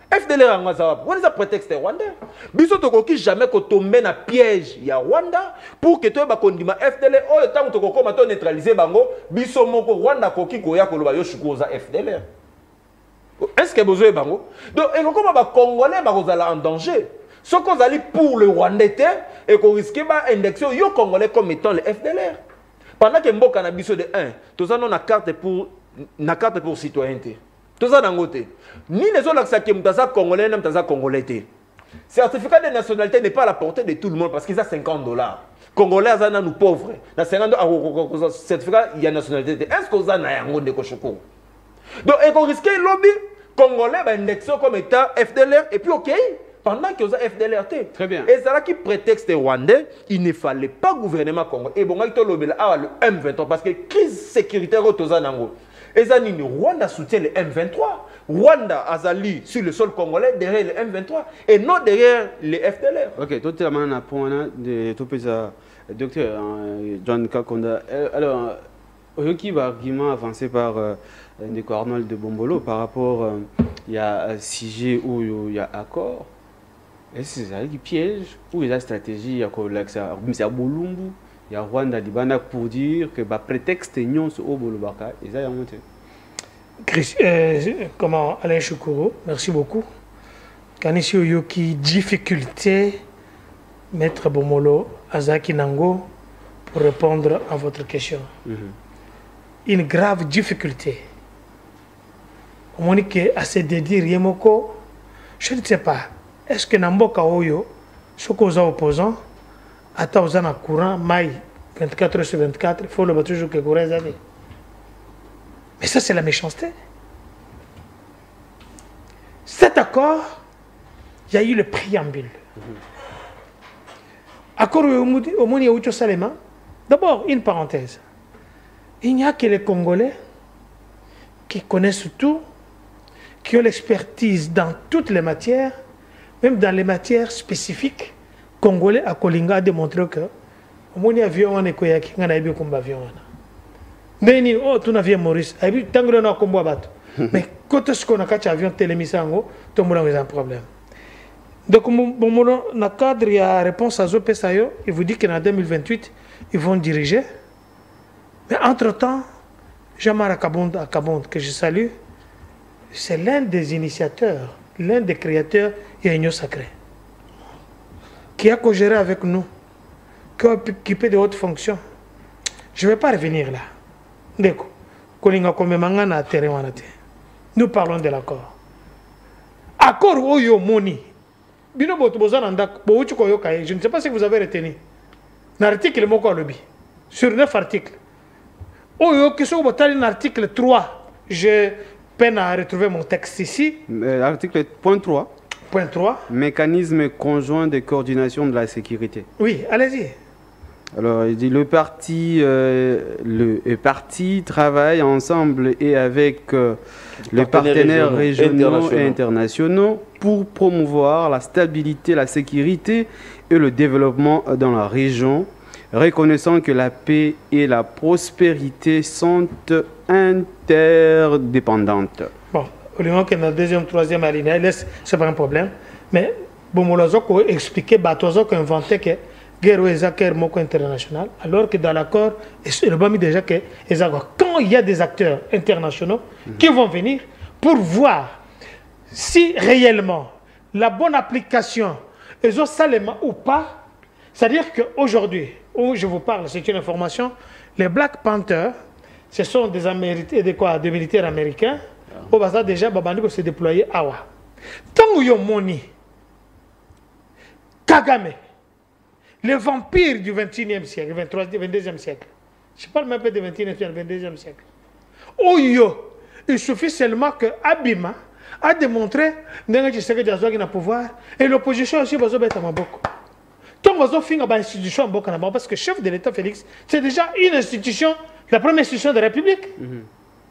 FDL en Rwanda, on est un prétexte rwandais. Biso tokoki jamais ko tomber na piège ya Rwanda pour que toi ba kondima FDL oh le temps toko koma to neutraliser bango biso moko Rwanda koki koya koloba yo shukoza FDL. Est-ce que besoin bango? Donc et comment ba congolais ba kozala en danger. Ce qu'on allait pour le Rwandais et qu'on risque ba indexer yo congolais comme étant le FDL. Pendant que mboka na biso de 1, tous ça non na carte pour citoyenneté. Tout ça dans côté. Ni les autres qui sont congolais, ni les congolais. Certificat de nationalité n'est pas à la portée de tout le monde parce qu'ils ont $50. Congolais, nous pauvres. Dans $50, certificat, il y a nationalité. Est-ce que vous avez un de Koshoko? Donc, et qu'on risque le lobby, Congolais, indexé comme État, FDLR, et puis OK, pendant que vous avez FDLR. Très bien. Et c'est là qui prétexte rwandais, il ne fallait pas gouvernement congolais. Et bon, le M23, parce que crise sécuritaire au Tozanango. Et Rwanda soutient le M23. Rwanda Azali sur le sol congolais derrière le M23 et non derrière les FDLR. Ok, tout le monde a point de tout ça, docteur John Kakonda. Alors, qui va argument avancé par Ndeko Arnold de Bombolo par rapport il y a CG où il y a accord. Est-ce que c'est un piège ou il y a stratégie il y a Bolumbu. Il y a Rwanda Libana pour dire que bah prétexte union sur Obolobaka et ça y a monté. Comment Alain Choukoro, merci beaucoup. Kanisio Yoki difficulté Maître Bomolo Azaki Nango pour répondre à votre question. une grave difficulté. On dit que à se dédire Yemoko, je ne sais pas. Est-ce que Namboka Oyo, ce qu'on a opposant, à Tauzana courant, maille 24 sur 24, il faut le battre toujours que courant les années. Mais ça, c'est la méchanceté. Cet accord, il y a eu le préambule. Accord au Moni Oucho Salema. D'abord, une parenthèse. Il n'y a que les Congolais qui connaissent tout, qui ont l'expertise dans toutes les matières, même dans les matières spécifiques. Congolais à Kolinga a démontré que Moni avion on est koyaki, on a eu comme avion. Mais oh, tu n'as Maurice, a eu tant que on a combat bateau. Mais quand est-ce qu'on a catch avion télémisango, tout le monde a un problème. Donc, dans le cadre, il y a réponse à Zopé Sayo, il vous dit qu'en 2028, ils vont diriger. Mais entre-temps, Jean-Marc Akabond, que je salue, c'est l'un des initiateurs, l'un des créateurs de l'Union sacrée, qui a co-géré avec nous, qui a occupé de hautes fonctions. Je ne vais pas revenir là. Nous parlons de l'accord. Accord Oyo Moni. Je ne sais pas si vous avez retenu. L'article sur 9 articles. L'article 3, je peine à retrouver mon texte ici. L'article point 3. Point 3. Mécanisme conjoint de coordination de la sécurité. Oui, allez-y. Alors, il dit le parti travaille ensemble et avec les partenaires régionaux et internationaux pour promouvoir la stabilité, la sécurité et le développement dans la région, reconnaissant que la paix et la prospérité sont interdépendantes. Bon, au lieu que dans le deuxième, troisième alinéa, c'est pas un problème, mais bon, on expliquer, Batozo inventé que guerre est moko international, alors que dans l'accord, il a mis déjà que quand il y a des acteurs internationaux qui vont venir pour voir si réellement la bonne application est au Salema ou pas, c'est-à-dire qu'aujourd'hui, où je vous parle, c'est une information, les Black Panthers, ce sont des militaires américains, au Baza déjà, Babandiko s'est déployé à Awa. Tant que Yomoni, Kagame, les vampires du 21e siècle, 22e siècle. Je parle même pas du 21e siècle, 22e siècle. Oyo, il suffit seulement que Abima a démontré que a pouvoir et l'opposition aussi va être à beaucoup. Tant que vous avez institution parce que le chef de l'État Félix, c'est déjà une institution, la première institution de la République.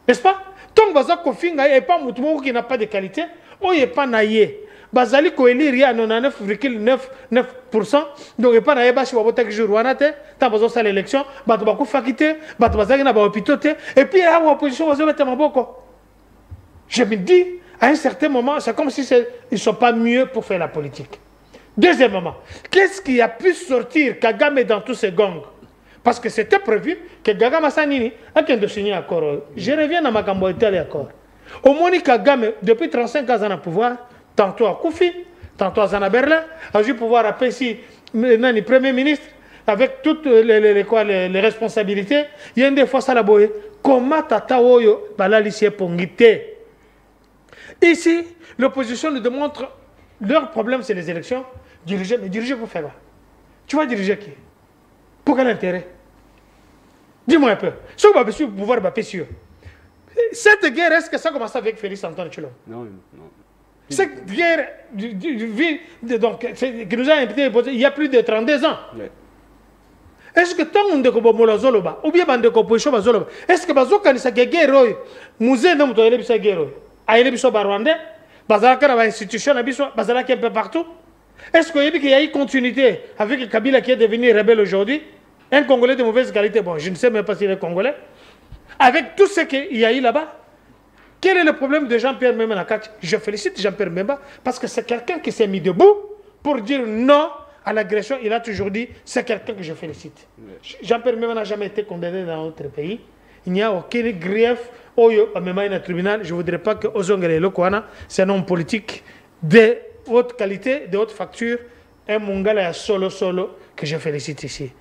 N'est-ce pas? Tant que vous avez pas un qui n'a pas de qualité, on n'est pas naïe. Bazali ko élire à 99,9%. Donc, il n'y a pas de jour où on a l'élection, il y a beaucoup de fakité, il y a hôpitaux, et puis il y a l'opposition. Je me dis, à un certain moment, c'est comme si ils ne sont pas mieux pour faire la politique. Deuxièmement, qu'est-ce qui a pu sortir Kagame dans tous ces gangs? Parce que c'était prévu que Kagame Sanini a qu'un signer accord. Je reviens à ma camboïté à l'accord. Au moins, Kagame, depuis 35 ans, en pouvoir. Tantôt à Koufi, tantôt à Zana Berlin, a eu pouvoir appeler ici le Premier ministre avec toutes les responsabilités. Il y a des fois ça la boye. Comment Tata Oyo Balalicie Pongite? Ici, l'opposition nous démontre leur problème, c'est les élections. Diriger, mais diriger pour faire quoi? Tu vas diriger qui? Pour quel intérêt? Dis-moi un peu. Si vous avez su pouvoir, vous sûr. Cette guerre, est-ce que ça commence avec Félix Antoine Tshilombo? Non, non. Cette guerre qui nous a imposé il y a plus de 32 ans. Oui. Est-ce que tant qu'on découvre Zoloba, ou bien on opposition Zoloba, est-ce que Bazoka ni sa guerre, musée non toile bisa guerre, aïe biso barwande, bazalaka na institution na biso, bazalaka un peu partout. Est-ce qu'il y a eu continuité avec Kabila qui est devenu rebelle aujourd'hui, un Congolais de mauvaise qualité, bon, je ne sais même pas s'il est Congolais, avec tout ce qu'il y a eu là-bas? Quel est le problème de Jean-Pierre Memba Nakach? Je félicite Jean-Pierre Memba parce que c'est quelqu'un qui s'est mis debout pour dire non à l'agression. Il a toujours dit, c'est quelqu'un que je félicite. Jean-Pierre Memba n'a jamais été condamné dans notre pays. Il n'y a aucun grief. Oyo, même un tribunal, je ne voudrais pas que Ozongele Lokwana, c'est un homme politique de haute qualité, de haute facture, un mongala solo que je félicite ici.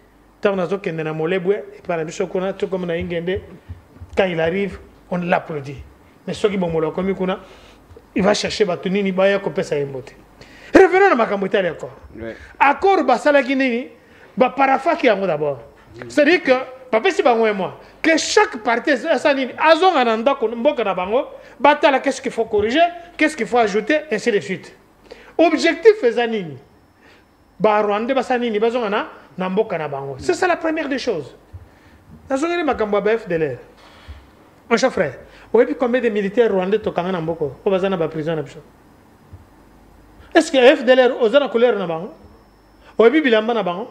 Tant que nous avons molebwe et par la mission qu'on a tout comme on a ingénié. quand il arrive, on l'applaudit. Mais ceux qui vont mourir comme il va chercher Batunini, il va couper sa émote. Revenons à Makamouta d'accord. Accord Basala Guinée, Parafa qui a d'abord. C'est-à-dire que, papa si bango et moi, que chaque partie, Azon Ananda, Mboka Bango, Batala, qu'est-ce qu'il faut corriger, qu'est-ce qu'il faut ajouter, ainsi de suite. Objectif Zanini. Rwanda Basanini, Bazona, Namboka Bango. C'est ça la première des choses. Nazongeli Makambo FDLR. Mon cher frère, vous avez vu combien de militaires rwandais tokanga Namboko, au Bazana prison. Est-ce que FDLR ozana couleur na bango? Vous avez vu Bilamba na bango?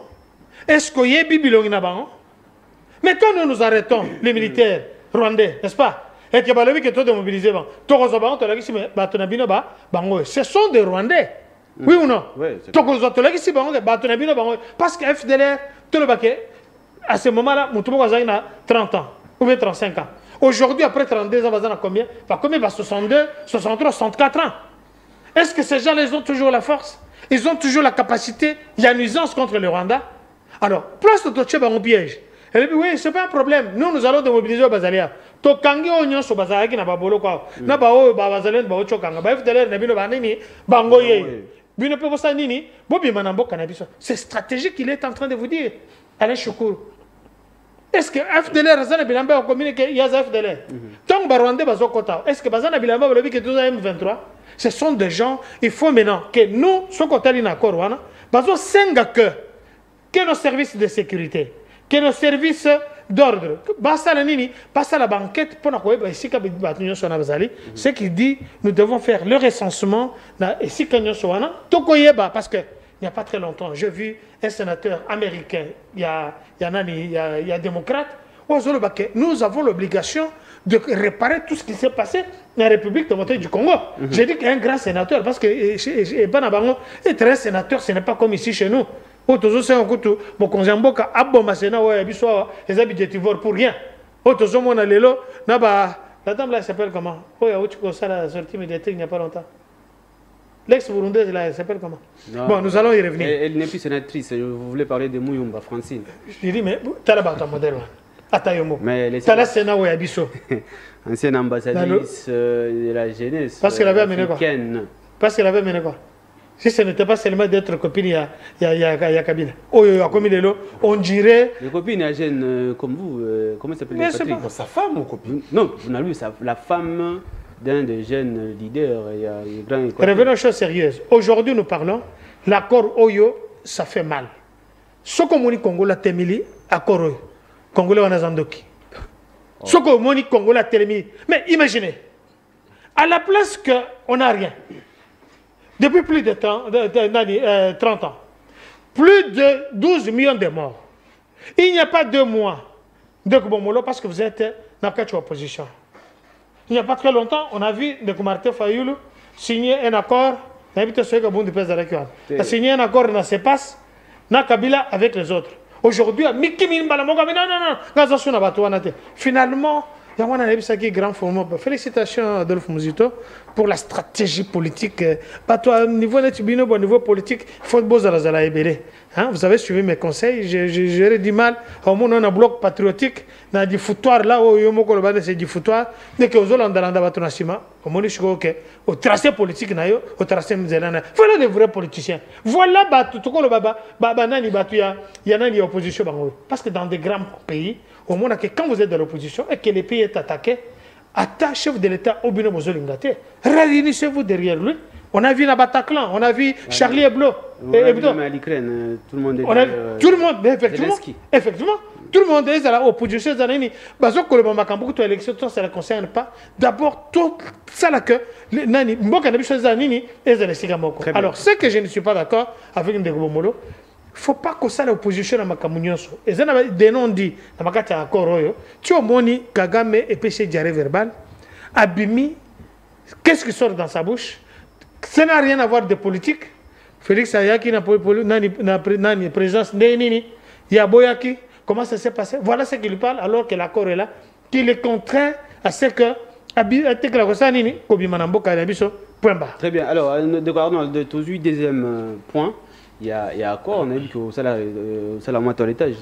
Est-ce qu'il y a Bibilong na bango? Mais quand nous nous arrêtons, les militaires rwandais, n'est-ce pas? Et que balobi que toi de mobiliser ce sont des Rwandais. Oui ou non? Parce que FDLR, à ce moment-là, Moutoumou a 30 ans ou bien 35 ans. Aujourd'hui, après 32 ans, il va combien? Combien? 62, 63, 64 ans. Est-ce que ces gens ils ont toujours la force? Ils ont toujours la capacité? Il y a une nuisance contre le Rwanda? Alors, place de Totche en piège. Elle dit, oui, ce n'est pas un problème. Nous allons démobiliser au Bazalia. Tokangi onyo so Bazalaki na babolo kwa. Na bao Bazalien bao chokanga. Ba FDLR na bino banini bangoye. Bino pe bosa nini? Bobi manambo kanabiso. C'est stratégique qu'il est en train de vous dire. Allez Choukour. Est-ce que FDLR Razana Bilamba a communiqué Yaza FDLR? Tant Barwande Bazokota. Est-ce que Bazana Bilamba a dit que 12 M23? Ce sont des gens, il faut maintenant que nous, ce qu'on a dit d'accord, Bazo senga que nos services de sécurité, que nos services d'ordre, basta la banquette pour ce qui dit nous devons faire le recensement parce qu'il n'y a pas très longtemps, j'ai vu un sénateur américain, il y a démocrate, nous avons l'obligation de réparer tout ce qui s'est passé dans la République démocratique du Congo. J'ai dit qu'un grand sénateur, parce que être un sénateur, ce n'est pas comme ici chez nous. Pour rien. La dame là s'appelle comment? La sortie médiatique il n'y a pas longtemps. L'ex-burundaise là, elle s'appelle comment? Bon, nous allons y revenir. Elle n'est plus sénatrice, vous voulez parler de Mouyumba, Francine. Je dis, mais tu as là-bas ton modèle. Mais tu as là Sénat où Abisso. Ancienne ambassadrice de la jeunesse. Parce qu'elle avait amené quoi? Parce qu'elle avait amené quoi? Si ce n'était pas seulement d'être copine, il y a Kabila. On dirait. Les copines, il y a jeunes comme vous. Comment s'appelle Patrick? Sa femme ou copine? Non, on a lu la femme d'un des jeunes leaders. Revenons aux choses sérieuses. Aujourd'hui, nous parlons. L'accord Oyo, ça fait mal. Ce qu'on dit Congo, la Temili, accord Oyo. Congolais, on a Zandoki. Ce qu'on dit Congo, la Temili. Mais imaginez, à la place qu'on n'a rien. Depuis plus de 30 ans, plus de 12 millions de morts. Il n'y a pas 2 mois de Kobomolo parce que vous êtes dans la opposition. Il n'y a pas très longtemps, on a vu de Martin Fayoulou signer un accord. Il a signé un accord dans ses passes, dans Kabila avec les autres. Aujourd'hui, finalement, il y a un grand format. Félicitations Adolphe Mouzito pour la stratégie politique. Au niveau politique, il faut que vous avez suivi mes conseils. J'aurais du mal. Au moins, on a un bloc patriotique. On a du foutoir là où c'est du foutoir. Dès que vous avez au tracé politique, au tracé musulman. Voilà des vrais politiciens. Voilà, il y en a une opposition. Parce que dans des grands pays, au moins, quand vous êtes dans l'opposition et que le pays est attaqué, attachez-vous de l'État au Bino Bozolingate. Réunissez-vous derrière lui. On a vu la Bataclan, on a vu Charlie Hebdo. Tout le monde est tout le monde, effectivement, tout le monde est dans l'opposition. Ça ne concerne pas. D'abord, tout ça là que alors, ce que je ne suis pas d'accord avec Ndegomolo, il ne faut pas que ça l'opposition à Makamunyoso. Et ça des noms dit dans ma accord tu as moni Kagame et péché diarrhée verbal. Abimi, qu'est-ce qui sort dans sa bouche? Ça n'a rien à voir de politique. Félix Ayaki n'a pas présence Nini, Yaboyaki, comment ça s'est passé? Voilà ce qu'il parle alors que l'accord est là, qu'il est contraint à ce que Très bien, alors, deuxième point. il y a accord, on a dit que ça la moitié à l'étage.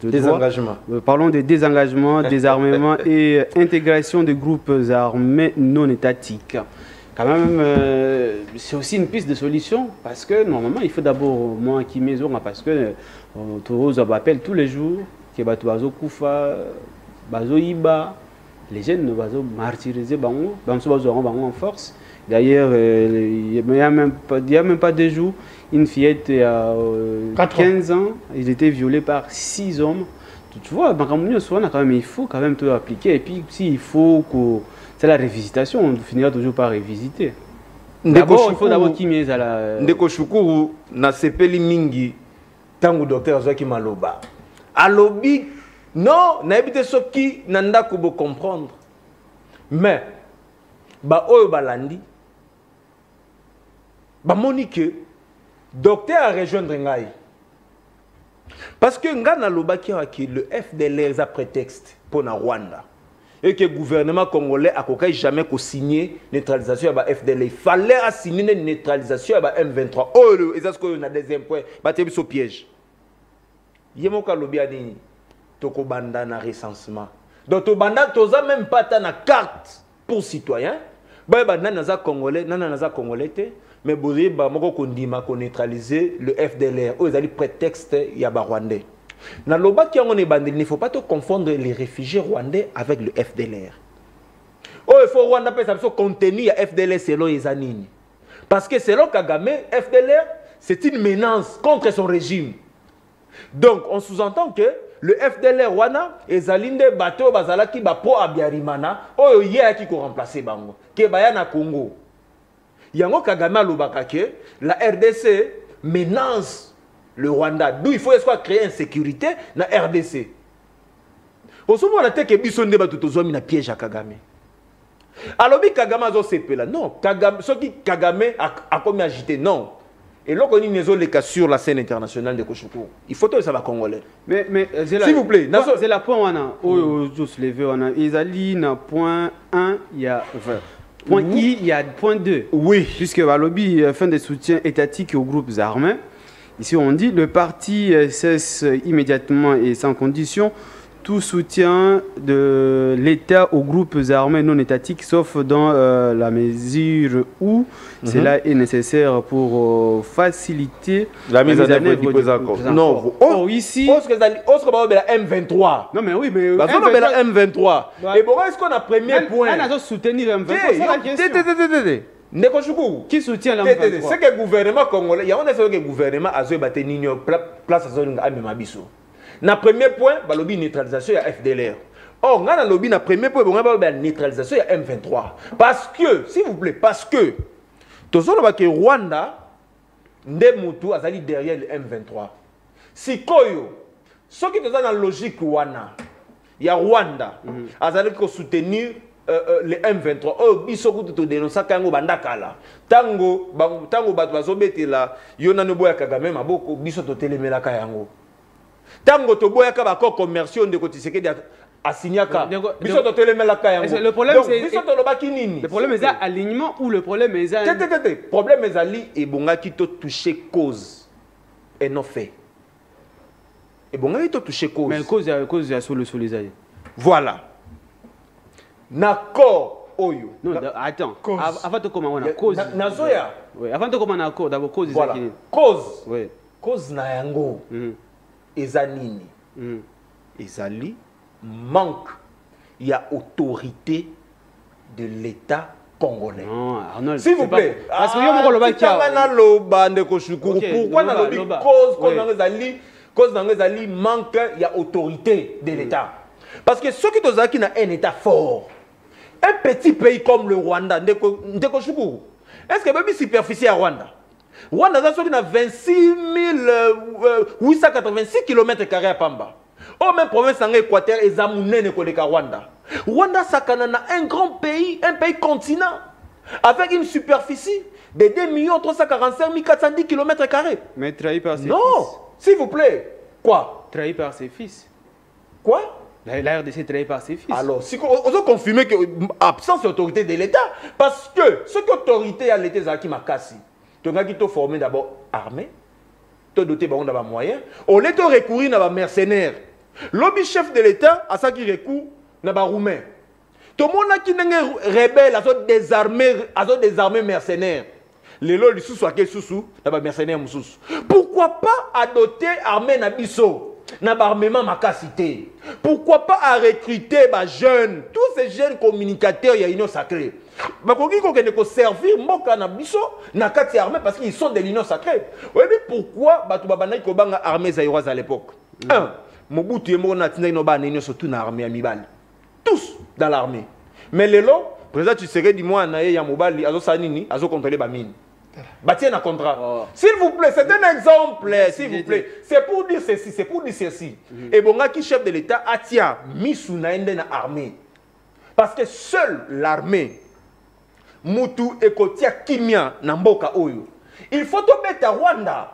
Désengagement. Parlons de désengagement, désarmement et intégration des groupes armés non étatiques. Quand même, c'est aussi une piste de solution parce que normalement, il faut d'abord moi qui maison parce que on appelle tous les jours que bazo kufa, bazo iba, les jeunes ne bazo martyriser bango, bazo en force. D'ailleurs, il n'y a même pas 2 jours, une fillette à 15 ans, il était violé par 6 hommes. Tu vois, il faut quand même tout appliquer. Et puis, s'il faut que c'est la révisitation, on finira toujours par révisiter. D'abord, il faut d'abord qu'il y ait la... Ndeko Shukuru, na sepeli mingi, tango docteur Azwaki Maloba. Alobi, non, na ebite soki, nanda kubo comprendre. Mais, ba oyo balandi, ba monique, docteur a rejoindre ngai. Parce que nga na loba ki le FDLR a prétexte pour na Rwanda. Et que le gouvernement congolais a jamais signé la neutralisation de FDLR. Il fallait signer une neutralisation de M23. Oh, est-ce qu'on a deuxième point? C'est un piège. Il y a un lobby à dire toko banda na recensement. Donc, to banda, tu n'as même pas ta carte pour citoyen. Banda naza congolais, naza congolais, mais bouzé ba moko kondima ko neutraliser le FDLR. Oh, ils ont prétexte ya ba rwandais. Dans le bas qui il ne faut pas confondre les réfugiés rwandais avec le FDLR. Oh, il faut Rwanda contenir le FDLR selon les années. Parce que selon Kagame, FDLR, c'est une menace contre son régime. Donc, on sous-entend que le FDLR Rwanda est alinde bateau bazalaki bapo abiarimana. Oh, il y a qui remplacer bango. Ke bayana Congo. Yango Kagame alobaka que la RDC menace le Rwanda. D'où il faut créer une sécurité dans la RDC. Au moment où on a dit que Bisson débat tout aux hommes, il a piège à Kagame. Alors, Kagame a dit là. Non, ce qui Kagame a comme agité, non. Et là, on a les cas sur la scène internationale de Kochoukou. Il faut que ça va congolais. Mais s'il vous plaît, c'est la point on a. On a Isalie, point 1, il y a. Point I, il y a point 2. Oui. Puisque le lobby fait des soutiens étatiques aux groupes armés. Ici, on dit le parti cesse immédiatement et sans condition tout soutien de l'État aux groupes armés non étatiques, sauf dans la mesure où cela est nécessaire pour faciliter la mise en œuvre des accords. Non, ici. M23. Non, mais oui, mais. M23. Et bon, est-ce qu'on a premier point? On a soutenir M23. Qui soutient la M23? C'est que le gouvernement congolais, il y a un gouvernement a battu place à Mabiso. Na premier point, ba lobby neutralisation ya FDLR. Or, on a lobby na premier point, on a neutralisation ya M23. Parce que, s'il vous plaît, parce que tout ça que Rwanda ndemutu azali derrière le M23. Si koyo, ce qui est dans la logique wana, il y a Rwanda azali ko soutenir le M23. Oh, biso kutu dénoncer kango bandakala. Tango bato bazobetela yona no boya Kagame maboko biso to telemela ka yango. Tango to boya ka bako commerciaux de Kotiseke a signé ka. Biso to telemela ka yango. Le problème c'est biso to lobaki nini. Le problème est alignement ou le problème est problème est ali et bonga qui to toucher cause et non fait. Et bonga qui to toucher cause. Mais cause ya sur les aïe. Voilà. N'accord oyo. Non, attends. Avant de commencer cause. Nazoya. Oui, avant de commencer accord d'abord cause voilà. Cause. Oui. Cause na yango. Ezanini. Ezali manque il y a autorité de l'État congolais. Non, Arnold, s'il vous plaît. Parce que yo moko loba kia. Pourquoi na lobi cause na ezali manque il y a autorité de l'État. Parce que ceux qui tozaki na un État fort. Un petit pays comme le Rwanda, Ndeko Shukuru, est-ce que même superficie à Rwanda? Rwanda a 26 886 km à Pamba. Oh, même province en Équateur, et Zamounene Koleka Rwanda. Rwanda, ça un grand pays, un pays continent, avec une superficie de 2 345 410 km. Mais trahi par ses fils. Non, s'il vous plaît. Quoi? Trahi par ses fils. Quoi? La RDC trahi par ses fils. Alors, si on a confirmé que absence d'autorité de l'État, parce que ce qu'autorité à l'État Zaki Makassi, tu as formé d'abord armée, to doté bango na ba moyen au lieu de recourir na ba mercenaires lobby chef de l'état a ça qui recourt na ba roumain to mona ki ndenge rebelle azo désarmer mercenaires lelo lisusu ake susu na ba mercenaires mususu pourquoi pas adopter armée na biso na ba armement makasité pourquoi pas à recruter ba jeunes tous ces jeunes communicateurs ya union sacrée bakoki ko kende ko servir mboka na biso na kati armée parce qu'ils sont de l'union sacrée oui mais pourquoi batu babana ko banga armée zaïroise à l'époque Mobutu yemo na tinda ino ba na surtout na armée amibale tous dans l'armée mais lelo président Tshisekedi di moi na ya mobali azo sanini azo contrôler ba mine bâtir un contrat. Oh. S'il vous plaît, c'est un exemple, s'il vous plaît. C'est pour dire ceci, c'est pour dire ceci. Et bonga qui chef de l'État atia misu na ende na armée. Parce que seule l'armée mutu ekotia kimia na mboka oyo. Il faut to beta Rwanda.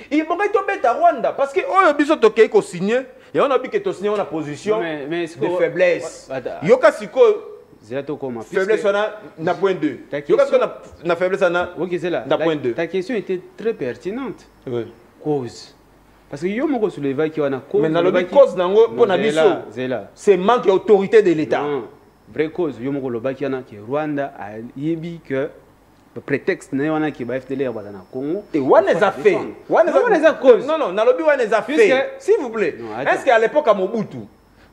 Il faut to beta Rwanda parce que oyo biso to kei ko signer, et on a vu que to signer en position de faiblesse. Yoka siko faiblesse na point 2. Na faiblesse na point 2. Ta question était très pertinente. Oui. Cause. Parce que yo moko souleva qui wana cause. Mais na lobi cause nango pona biso. C'est manque d'autorité de l'État. Vraie cause yo moko loba qui wana que Rwanda a yebi que prétexte na wana ki ba FDLR ba na Congo. Et wana les a fait. Wana les a cause. Non na lobi wana les a fait. S'il vous plaît. Est-ce qu'à l'époque à Mobutu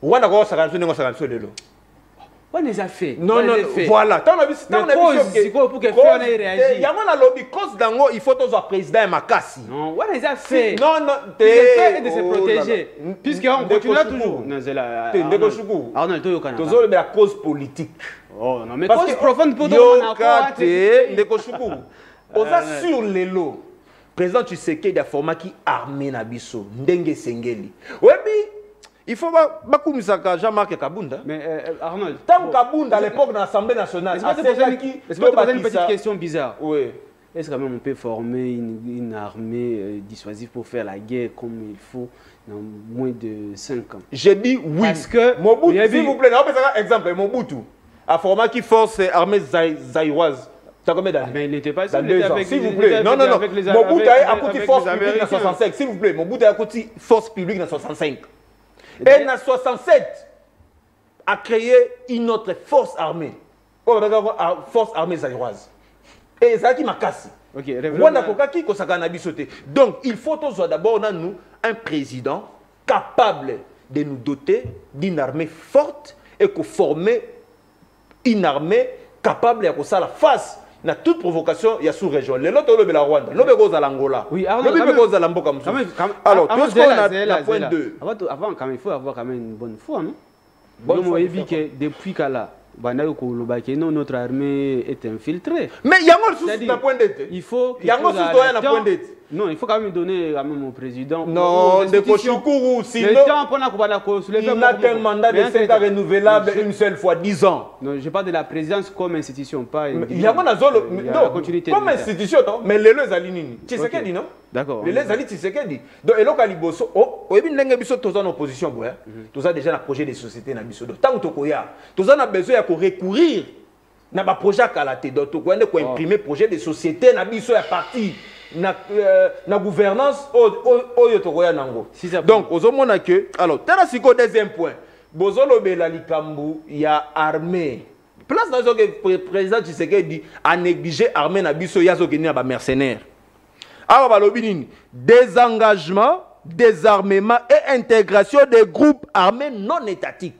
Rwanda ko sa kanso lelo. On les a fait. Non, non, voilà. Tant on a vu pour que on ait réagi. Il y a un lobby cause d'ango, il faut que le président est makasi. Non, on les a fait. Non, non, fait de se protéger. Puisqu'on continue toujours. Non, c'est là. Arnold, tu es toujours la cause politique. Oh non, mais cause profonde pour nous. On a sur les lots. Président Tshisekedi a formé qui armé Nabiso, Ndenge Sengeli. Oui, il faut pas Jean-Marc Kabunda. Mais Arnold. Tant Kabunda à l'époque de l'Assemblée nationale. Est-ce que tu poser une petite question bizarre? Oui. Est-ce quand même on peut former une armée dissuasive pour faire la guerre comme il faut dans moins de 5 ans? J'ai dit oui. Parce que Mobutu, s'il vous plaît, exemple, Mobutu a formé qui force armée zaïroise. Mais il n'était pas s'il vous plaît. Non, non, non. Mobutu a coûté force publique en 65. S'il vous plaît, Mobutu a coûté force publique en 65. Et en 67 a créé une autre force armée. Force armée zaïroise. Et ça qui m'a cassé. Donc il faut d'abord nous un président capable de nous doter d'une armée forte et qu'on former une armée capable de faire la face na toute provocation il y a sous région les autres le Rwanda le goza l'Angola oui le goza l'Amboka alors tout ce qu'on a la point 2 avant quand même il faut avoir quand même une bonne foi non bon moi dit que depuis qu'à notre armée est infiltrée. Mais il y a un point d'être. Il faut il y a un point d'être. Non, il faut quand même donner quand même au président. Non, de Koshukuru, sinon il n'a qu'un mandat de 5 ans renouvelable une seule fois, 10 ans. Non, je parle de la présidence comme institution, pas. Il y a un continuité comme institution, non. Mais les deux alinés. Tu sais ce qu'il dit, non? D'accord. Les deux alinés, tu sais ce qu'il dit. Donc, et là, Kaliboso, oh, et bien, l'engue biso, tous en opposition, tous en déjà un projet de société na biso. Tant que Tokoya, tous en a besoin de recourir. Na ba projet à la tête, donc on a imprimer projet de société na biso ya parti. Na gouvernance oyo tokoya nango. Donc ozomona que alors tala siko deuxième point bozolo bela likambu ya armée place dans que président Tshisekedi a négligé armée na biso yazo keni ba mercenaires awa balobi nini désengagement désarmement et intégration des groupes armés non étatiques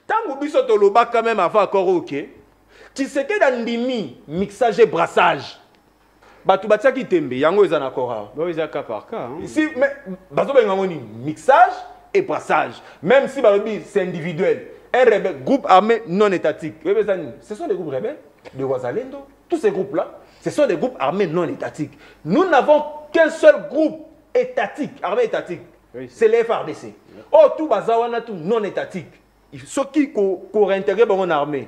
tango biso toloba quand même avant encore OK Tshisekedi andimi mixage et brassage batu batiaki tembe yango eza na kora bon ils cas par cas si mais bazo benga ngoni mixage et brassage même si balobi c'est individuel un rebelle groupe armé non étatique ce sont des groupes rebelles de Wazalendo tous ces groupes là ce sont des groupes armés non étatiques nous n'avons qu'un seul groupe étatique armé étatique oui, c'est les FARDC oh tout bazawana tout non étatique ceux qui ko réintégrer dans une armée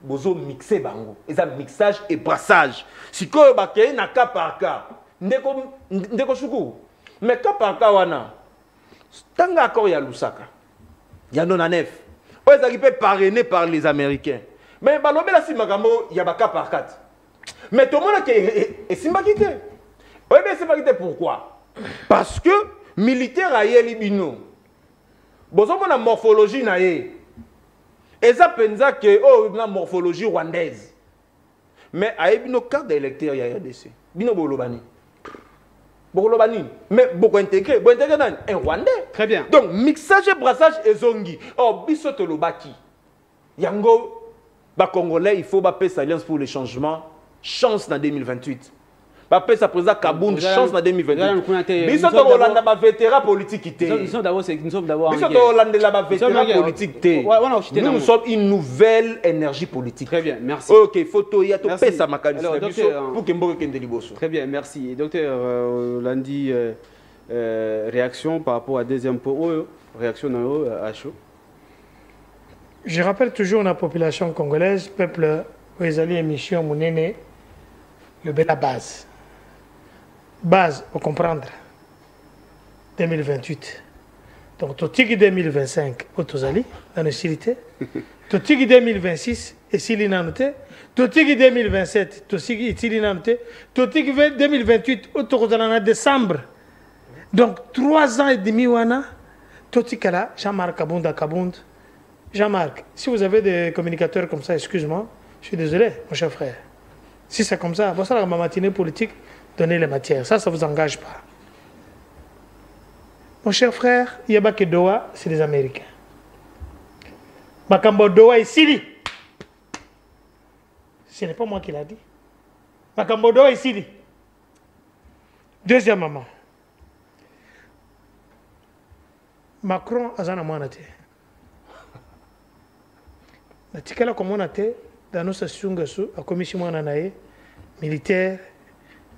bozo mixer bango eza mixage et brassage sikoyo bakei na cas par cas ndeko shuku mais cas par cas wana tanga accord ya Lusaka ya 99 oza qui peut parrainé par les Américains mais balobela si makambo ya ba cas par cas mais tout le monde que et simbakité oui mais simbakité pourquoi Parce que militaire a yeli bino. Bozo la morphologie na ye. Et ça pensa que oh la morphologie rwandaise. Mais a bino carte d'électeur ya RDC. Bino bolobani. Bolobani. Mais beaucoup intégré dans un Rwandais. Très bien. Donc mixage et brassage ezongi. Oh biso tolobaki. Yango ba Congolais, il faut bapper alliance pour le changement. Chance dans 2028. Bapper sa président Kabound, chance dans 2028. Biso to Hollande ba vétéran politique té. Nous sommes d'abord Biso to Hollande la ba vétéran politique té. Nous sommes une nouvelle énergie politique. Très bien, merci. OK, photo ya to pesa makani biso pour que mboke kende liboso. Très bien, merci. Et docteur Landi réaction par rapport à deuxième point, réaction à chaud. Je rappelle toujours la population congolaise, peuple, aux alliés émission Mounene, le la base. Base, pour comprendre, 2028. Donc, Totiki 2025, Otozali, dans la Chilité. Totiki 2026, et Silinanote. Totiki 2027, Totiki Silinanote. Totiki 2028, Otozali en décembre. Donc, 3 ans et demi, Wana, Totikala, Jean-Marc Kabound. Jean-Marc, si vous avez des communicateurs comme ça, excuse-moi, je suis désolé, mon cher frère. Si c'est comme ça, pour ça, la matinée politique, donnez les matières. Ça ne vous engage pas. Mon cher frère, Yabake Doha, c'est des Américains. Makambo Doha est Sili. Ce n'est pas moi qui l'a dit. Makambo Doha est Sili. Deuxièmement, Macron a un amour. Natikala comme on a été dans nos stations à commission militaire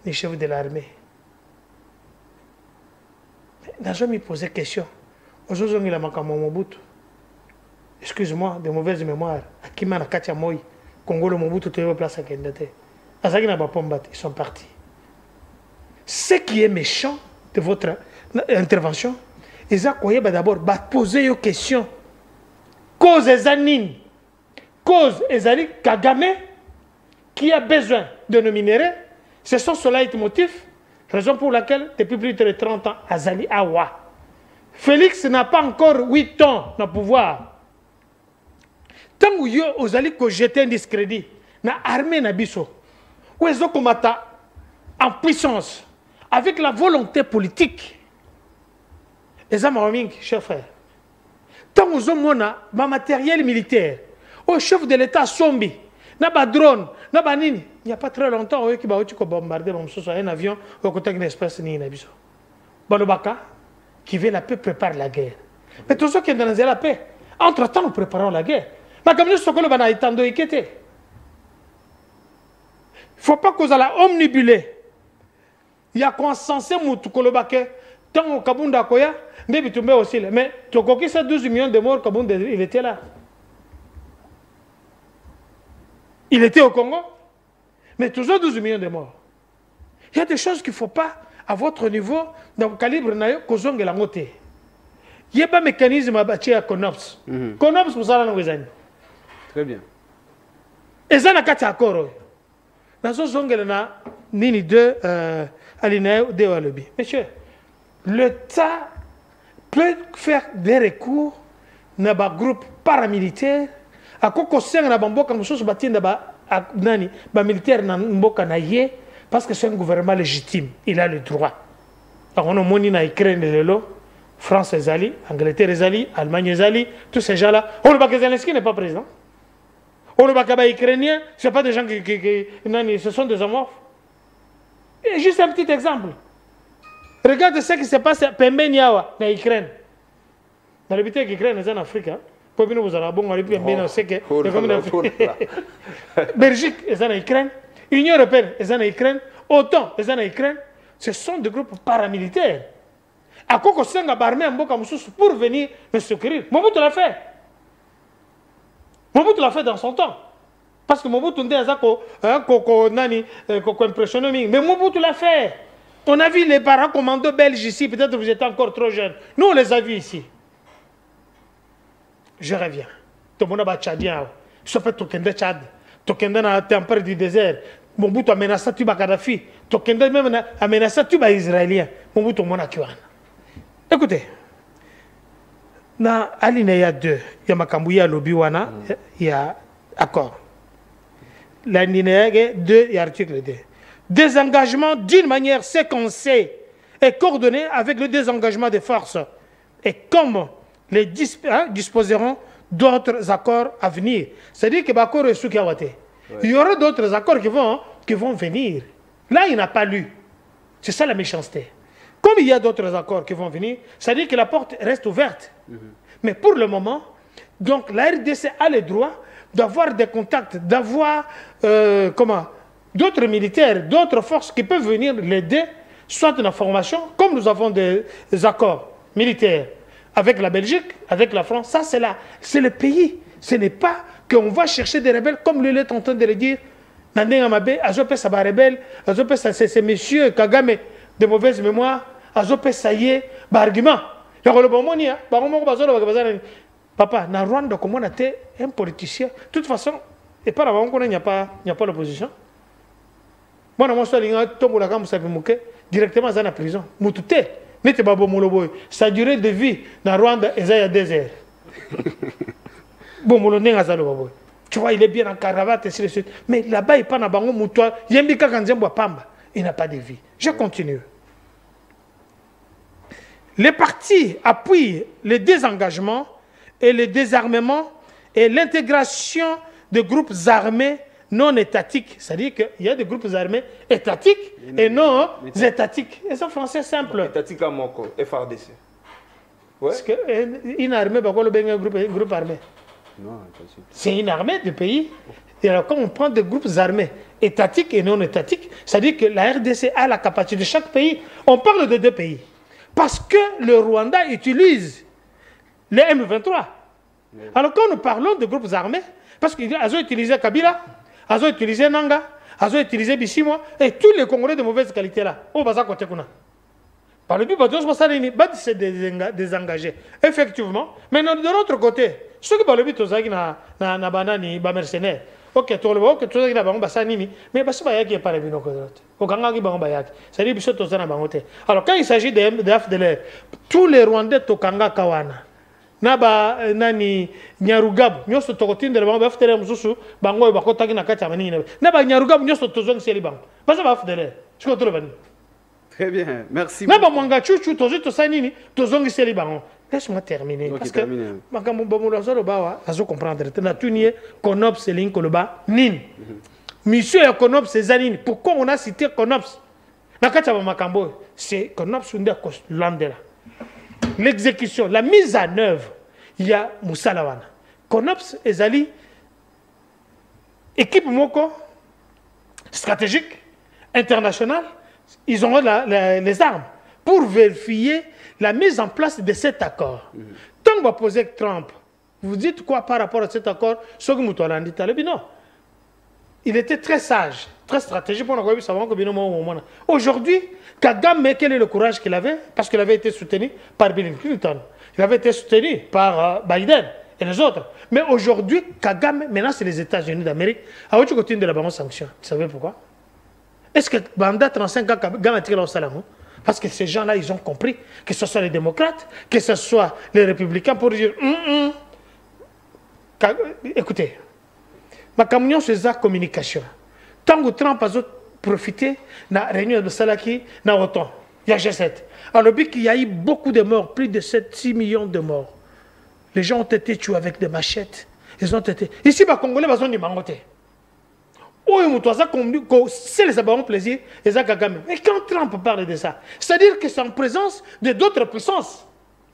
ni chef de l'armée. N'a jamais posé question. Aujourd'hui, il a manqué Mobutu. Excuse-moi, de mauvaise mémoire. Akima Nakatia Moï, Congo le Mobutu, tu es place à Kendate. Azaki n'a pas pombat, ils sont partis. Ce qui est méchant de votre intervention, ils ont d'abord poser une question. Cause des anines. Cause Ezali Kagame qui a besoin de nos minéraux, ce sont ceux-là les motifs, raison pour laquelle depuis plus de 30 ans, Azali Awa. Félix n'a pas encore 8 ans dans le pouvoir. Tant que yo Ozali ko jeter un discrédit, na armée na biso, où ils ont combattu en puissance, avec la volonté politique. Les amis, chers frères, tant que nous avons un matériel militaire, au chef de l'État Sombi, n'a pas drone, n'a pas nini. Il n'y a pas très longtemps, qui a bombardé un avion au côté d'une espèce de Nabiso. Balobaka, qui veut la paix, prépare la guerre. Mais tous ceux qui sont dans la paix, entre-temps, nous préparons la guerre. Mais comme nous sommes dans la guerre, il ne faut pas qu'on la omnibuler. Il y a conscience moutou kolobake tant au Kabunda Koya, mais bitumbe aussi. Mais tu as ça 12 millions de morts, Kabunda, il était là. Il était au Congo, mais toujours 12 millions de morts. Il y a des choses qu'il ne faut pas, à votre niveau, dans le calibre, kozonge la motte. Il n'y a pas de mécanisme à bâtir à Conops. Conops, vous savez, nous avons. Très bien. Et ça, nous avons dans ce zonge, nini deux alinéas de Walobi. Monsieur, l'État peut faire des recours dans un groupe paramilitaire. À quoi qu'on sait na bamboka musoso batinda ba nani ba militaire na mboka na ye parce que c'est un gouvernement légitime, il a le droit. Alors on a moni na Ukraine lelo, France ezali, Angleterre ezali, Allemagne ezali, tous ces gens là, on le ba Zelensky n'est pas président. On le ba ba ukrainien, c'est pas des gens qui nani, ce sont des amorphes. Et juste un petit exemple. Regarde ce qui se passe à Pembeniawa na Ukraine. Dans le but d'Ukraine en Afrique, hein. Vous avez bon, Belgique est en Ukraine, Union européenne est en Ukraine, OTAN est en Ukraine, ce sont des groupes paramilitaires. À quoi qu'on s'est armé pour venir me secourir. Mobutu l'a fait. Mobutu l'a fait dans son temps. Parce que Mobutu n'a pas impressionné. Mais Mobutu l'a fait. On a vu les parents commandos belges ici, peut-être que vous êtes encore trop jeunes. Nous, on les a vus ici. Je reviens. Tout le monde a tchadien. Je fais tout le Tchad. Tout le monde a tempéré du désert. Mobutu a menacé tout le Kadhafi. Tout le monde a menacé tout les Israéliens. Mobutu Mona Kiwana. Écoutez, dans l'alinéa 2, il y a Makambouya Lobiwana, il y a accord. L'alinéa 2, il y a article 2. Désengagement d'une manière séquencée et coordonnée avec le désengagement des forces. Et comme les disposeront d'autres accords à venir. C'est-à-dire que Bakor et Soukawate, il y aura d'autres accords qui vont venir. Là, il n'a pas lu. C'est ça la méchanceté. Comme il y a d'autres accords qui vont venir, c'est-à-dire que la porte reste ouverte. Mais pour le moment, donc la RDC a le droit d'avoir des contacts, d'avoir d'autres militaires, d'autres forces qui peuvent venir l'aider, soit dans la formation, comme nous avons des accords militaires avec la Belgique, avec la France. Ça, c'est le pays. Ce n'est pas qu'on va chercher des rebelles, comme lui est en train de le dire. C'est messieurs Kagame de mauvaise mémoire, ça y est, argument. Papa, dans Rwanda, comment on a été un politicien? De toute façon, et par avant, il n'y a pas l'opposition. Moi, je suis directement dans la prison. Sa durée de vie dans Rwanda est à 2 heures. Tu vois, il est bien en caravate et ainsi de suite. Mais là-bas, il n'est pas dans le moutoir. Il n'a pas de vie. Je continue. Les partis appuient le désengagement et le désarmement et l'intégration de groupes armés non étatiques. C'est-à-dire qu'il y a des groupes armés étatiques et non étatiques. Et c'est en français simple. Étatique à Moko, FRDC. Ouais. Parce qu'une armée, pourquoi le groupe armé? Non, c'est une armée de pays. Et alors, quand on prend des groupes armés étatiques et non étatiques, c'est-à-dire que la RDC a la capacité de chaque pays. On parle de 2 pays. Parce que le Rwanda utilise les M23. Alors, quand nous parlons de groupes armés, parce qu'ils ont utilisé Kabila, ils ont utilisé Nanga, ils ont utilisé Bissimo, et tous les Congolais de mauvaise qualité là, on va côté qu'on a. Par le but, de se désengager. Effectivement, mais de l'autre côté, ceux qui parlent le but, ils ont banani, des mercenaires. Ok, tout le monde, tout le monde, mais parce que il n'y a pas de bino que l'autre. C'est-à-dire alors, quand il s'agit de FDLR, tous les Rwandais Tokanga Kawana, Naba nani Nyarugabu, nyoso tokotinde bango baftere mususu bango bakotaki na kati ya manini. Naba Nyarugabu nyoso tozongi seli bango. Basa baftere. Siko tolo bani. Très bien, merci. Naba mwanga chuchu tozi tosanini tozongi seli bango. Laisse-moi terminer Okay, parce que makambo bamulo zolo bawa azo comprendre na tunie Konops selin koloba nin. Monsieur ya Konops ezanini. Pourquoi on a cité Konops? Na kati ya makambo c'est Konops unde ko landela. L'exécution, la mise en œuvre, il y a Moussalawana. Konops et Zali, équipe Moko, stratégique, internationale, ils ont les armes pour vérifier la mise en place de cet accord. Tant qu'on va poser Trump, vous dites quoi par rapport à cet accord? Non. Il était très sage, très stratégique pour nous savoir que aujourd'hui, Kagame, quel est le courage qu'il avait? Parce qu'il avait été soutenu par Bill Clinton, il avait été soutenu par Biden et les autres. Mais aujourd'hui, Kagame, maintenant c'est les États-Unis d'Amérique, à autre côté de la banque sanction. Vous savez pourquoi? Est-ce que Banda 35 ans, Kagame a tiré au salaire? Parce que ces gens-là, ils ont compris que ce soit les démocrates, que ce soit les républicains, pour dire écoutez. Ma camion c'est la communication. Tant que Trump a profité de la réunion de Salaki, il y a G7. Alors, il y a eu beaucoup de morts, plus de 6 millions de morts. Les gens ont été tués avec des machettes. Ils ont été. Ici, les Congolais, ils ont dit mangoté. Oh, c'est les abonnés plaisir, et ça Kagame. Mais quand Trump parle de ça, c'est-à-dire que c'est en présence de d'autres puissances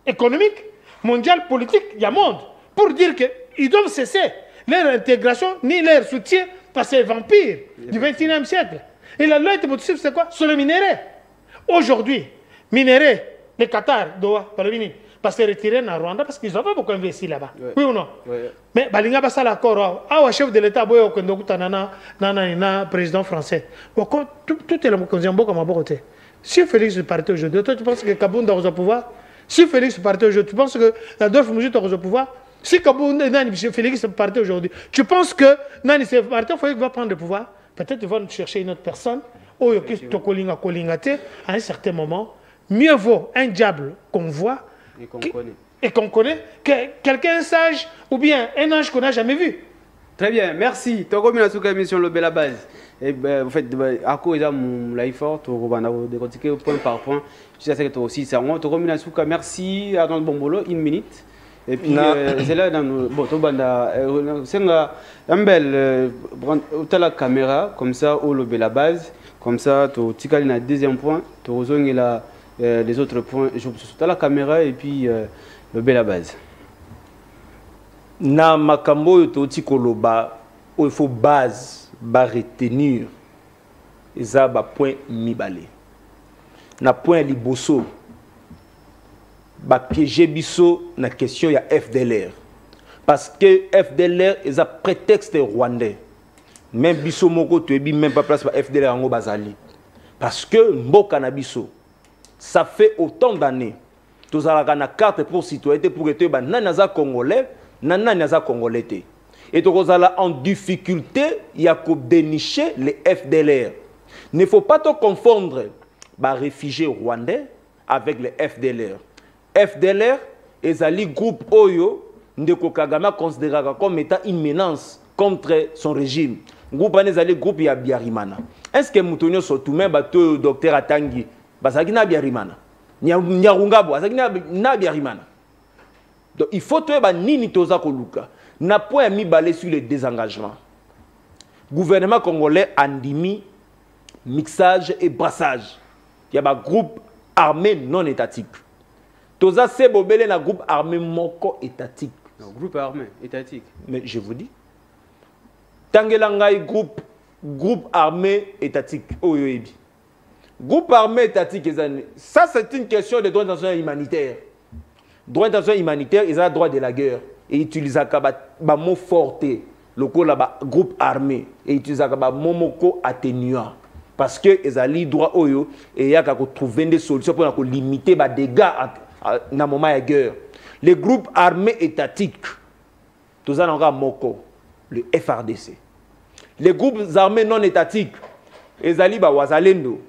économiques, mondiales, politiques, il y a monde, pour dire qu'ils doivent cesser leur intégration ni leur soutien par ces vampires du XXIe siècle. Et la loi motif, c'est quoi? Sur le minerai. Aujourd'hui, minerai, le Qatar, Doha, par le ministre, parce que retiré dans Rwanda parce qu'ils n'ont pas beaucoup investi là-bas. Ouais. Oui ou non? Ouais. Mais Balinga Bassa l'accord, ah, chef de l'État, boyo kondokuta nana président français. Tout est là, comme à côté. Si Félix partait aujourd'hui, toi tu penses que Kabounda aura au pouvoir? Si Félix partait aujourd'hui, tu penses que Adolphe Mouzit aura au pouvoir? Si Kabounda, Félix partait aujourd'hui, tu penses que Nani Martin Félix va prendre le pouvoir? Peut-être qu'ils vont chercher une autre personne. À un certain moment, mieux vaut un diable qu'on voit et qu'on connaît que quelqu'un sage ou bien un ange qu'on n'a jamais vu. Très bien, merci. Tu as commis la émission Le Bella Base. Et ben, en fait, à cause de mon life fort, tu as décortiqué point par point. Je sais que toi aussi, c'est moi. Tu as commis la souka. Merci à ton bon boulot, 1 minute. Et puis, c'est là dans le. Bon, tu c'est un bel. Tu as la caméra, comme ça, au Le Bella Base. Comme ça, tu as le deuxième point. Tu as rejoint les autres points. Tu as la caméra et puis Le Bella Base. Na makambo yo toti koloba il faut base ba retenir eza ba point mibale na point liboso ba piéger biso na question ya FDLR parce que FDLR eza prétexte rwandais même biso moko toyebi même pas place ba FDLR ngo bazali parce que mboka na biso ça fait autant d'années tozalaka na carte pour citoyenneté pour que ba nanaza congolais Nana Naza Congolais. Et donc, en difficulté, il y a qu'à dénicher les FDLR. Il ne faut pas te confondre les réfugiés rwandais avec les FDLR. FDLR est un groupe Oyo, Ndeko Kagame considéré comme étant une menace contre son régime. Le groupe est un groupe qui a Biarimana. Est-ce que Moutonio Sotou, même le docteur Atangi, il y a Biarimana? Nyarungabo, il y a Biarimana. Donc, il faut que nini toza koluka n'a point mis balai sur le désengagement. Gouvernement congolais andimi mixage et brassage. Il y a un groupe armé non étatique. Toza se bobele na groupe armé moko étatique. Non, groupe armé étatique. Mais je vous dis, Tangelangai groupe armé étatique. Groupe armé étatique, ça c'est une question de droit international humanitaire. Droit international humanitaire, ils ont le droit de la guerre. Et ils utilisent un mot forté, le groupe armé. Et ils utilisent un mot atténuant. Parce qu'ils ont le droit et il y a trouver des solutions pour limiter les dégâts dans le moment de guerre. Les groupes armés étatiques, tous ont un mot, le FRDC. Les groupes armés non étatiques, ils ont le Wazalendo,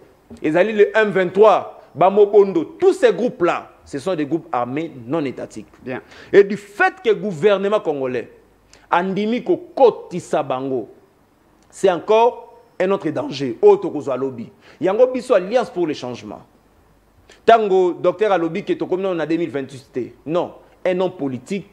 ils ont le M23, Bamobondo, tous ces groupes-là. Ce sont des groupes armés non étatiques. Bien. Et du fait que le gouvernement congolais andimi ko kotisa bango, c'est encore un autre danger. Autre que lobby. Il y a une alliance pour le changement. Tango, docteur Alobi, qui est au commun en 2028. Non, un homme politique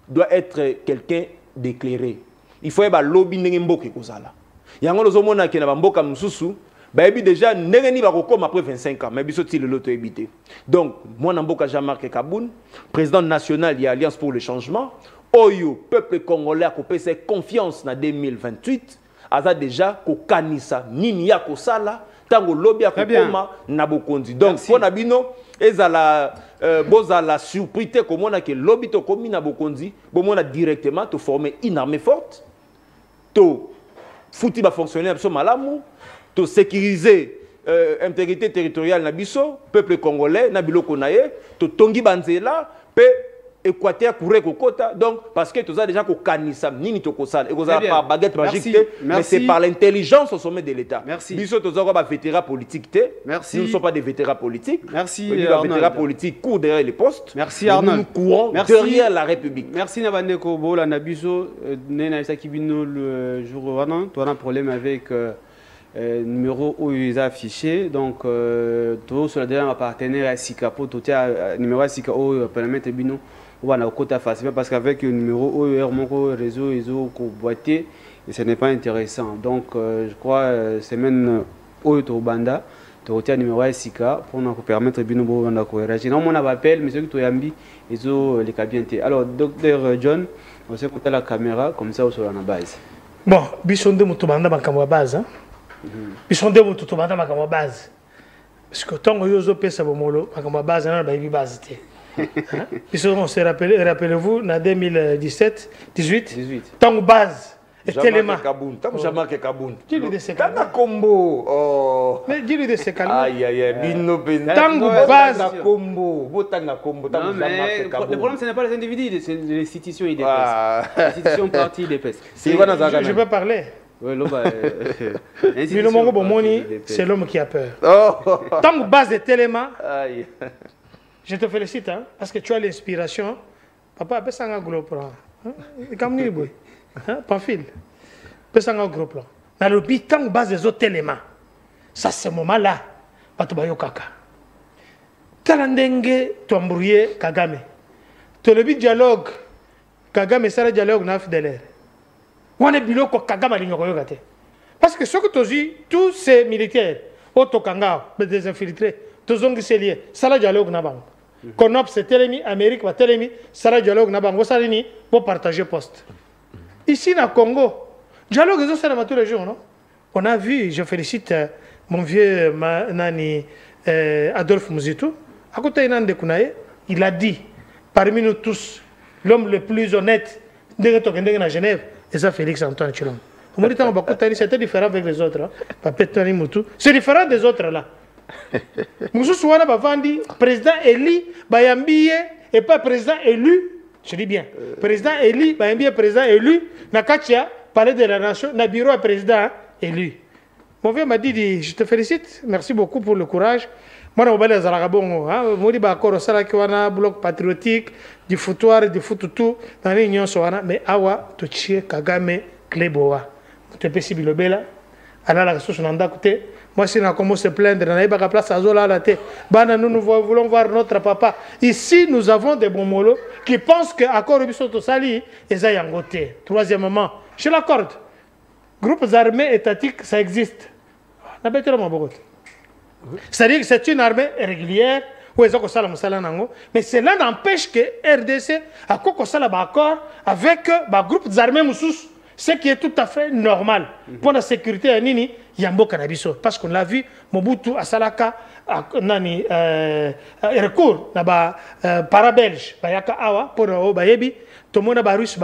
doit être quelqu'un d'éclairé. Il faut un lobby n'engemboke kozala. Il y a un autre qui n'a pas msusu. Déjà, n'est après 25 ans, mais il l'auto évité. Donc, moi, Namboka Jean-Marc Kaboun, président national de l'Alliance pour le changement, Oyo, peuple congolais, a coupé ses confiance en 2028, a déjà kokanisa nini ya kosala, tango lobby a kokoma na bokondi. Donc, pour Nabino, ezala bozala surprise comme on a que lobby to komi na bokondi, bon on a directement to former une armée forte, to fouti ba fonctionnaire so malamu. To sécuriser intégrité territoriale na biso peuple congolais na biloko naye to tongi banzela pe Équateur courir kokota donc parce que tout ça déjà ko kanisa nini to kosala et ko ça par baguette magique mais c'est par l'intelligence au sommet de l'état. Merci. Biso to za ba vétérans politiques té. Merci. Nous ne sommes pas des vétérans politiques. Merci. Les vétérans politiques courent derrière les postes. Merci Arnold. Nous courons derrière la République. Merci Nabandeko Bola Nabiso nena sakibino le jour wana tu as un problème avec numéro où ils ont affiché donc tout sur le dernier partenaire à Sika pour tout numéro à Sika au permettre bino ou à côté face parce qu'avec le numéro où mon réseau ils ont boité et ce n'est pas intéressant donc je crois semaine au banda tout numéro à Sika pour nous permettre bino banda ko réagir non mon appel mais ceux qui toyambi ils ont les cabinetés alors docteur John on sait que la caméra comme ça sur la base bon bisonde mutubanda makamwa base hein bisonde mutubanda makamwa base parce que tant que yozo pesa bomolo makamwa base na ba base té on se rappelez-vous en 2017 18 tant que base et tellement Jean-Marc Kaboun dis-lui de se calmer Tanga Combo oh mais dis-lui de se calmer aïe aïe bino ben tango base Combo botanga Combo non mais le problème ce n'est pas les individus c'est les institutions IDPS les institutions parties IDPS je peux parler Bino Mongo Bomoni, c'est l'homme qui a peur. Tant que base de téléma, je te félicite, hein, parce que tu as l'inspiration. Papa, appelle ça un gros plan. Comme ni boy. Pamphile. Appelle ça un gros plan. Dans le but, tant que base des autres téléma. Ça, c'est ce moment-là. Patubayo Kaka. Talandenge, Tombrouye, Kagame. Tu le dialogue. Kagame, c'est le dialogue na FDLR. On est bilo Kagame à parce que ce que tu dis, tous ces militaires, Otokanga, des infiltrés, tous ont liés. Ça le dialogue na bang. Konop c'est Télémi, Amérique va Télémi, ça le dialogue na bang. Vous savez pour partager poste. Ici na Congo, dialogue ils ont ça tous les jours, non? On a vu, je félicite mon vieux nani Adolphe Mouzitou. À côté de Kounaye, il a dit, parmi nous tous, l'homme le plus honnête de Genève, et ça Félix Antoine Tshilombo. C'était différent avec les autres. C'est différent des autres là. Moussou Souana Bavandi, président élu, Bayambiye, et pas président élu. Je dis bien. Président élu, Bayambiye, président élu, Nakatia, palais de la nation, Nabiro, président élu. Mon vieux m'a dit, je te félicite, merci beaucoup pour le courage. Moi, je suis un bloc patriotique, du foutoir, du foututu, dans l'Union Soana, mais awa, Tochie, Kagame, Kleboa. Tu es possible le bela. Alors, la ressource n'a pas coûté. Moi, si on commence à se plaindre, on n'a pas de place à Zola à la tête. Nous voulons voir notre papa. Ici, nous avons des bons molos qui pensent qu'à Korobissoto Sali, ils ont yangoté. Troisièmement, je l'accorde. Groupes armés étatiques, ça existe. C'est-à-dire que c'est une armée régulière, mais cela n'empêche que RDC a un accord avec les groupes armés moussous, ce qui est tout à fait normal. Pour la sécurité, il y a un cannabiso. Parce qu'on l'a vu, Mobutu à Salaka, recours, para-belge, pour Bayebi, tout le monde a russe,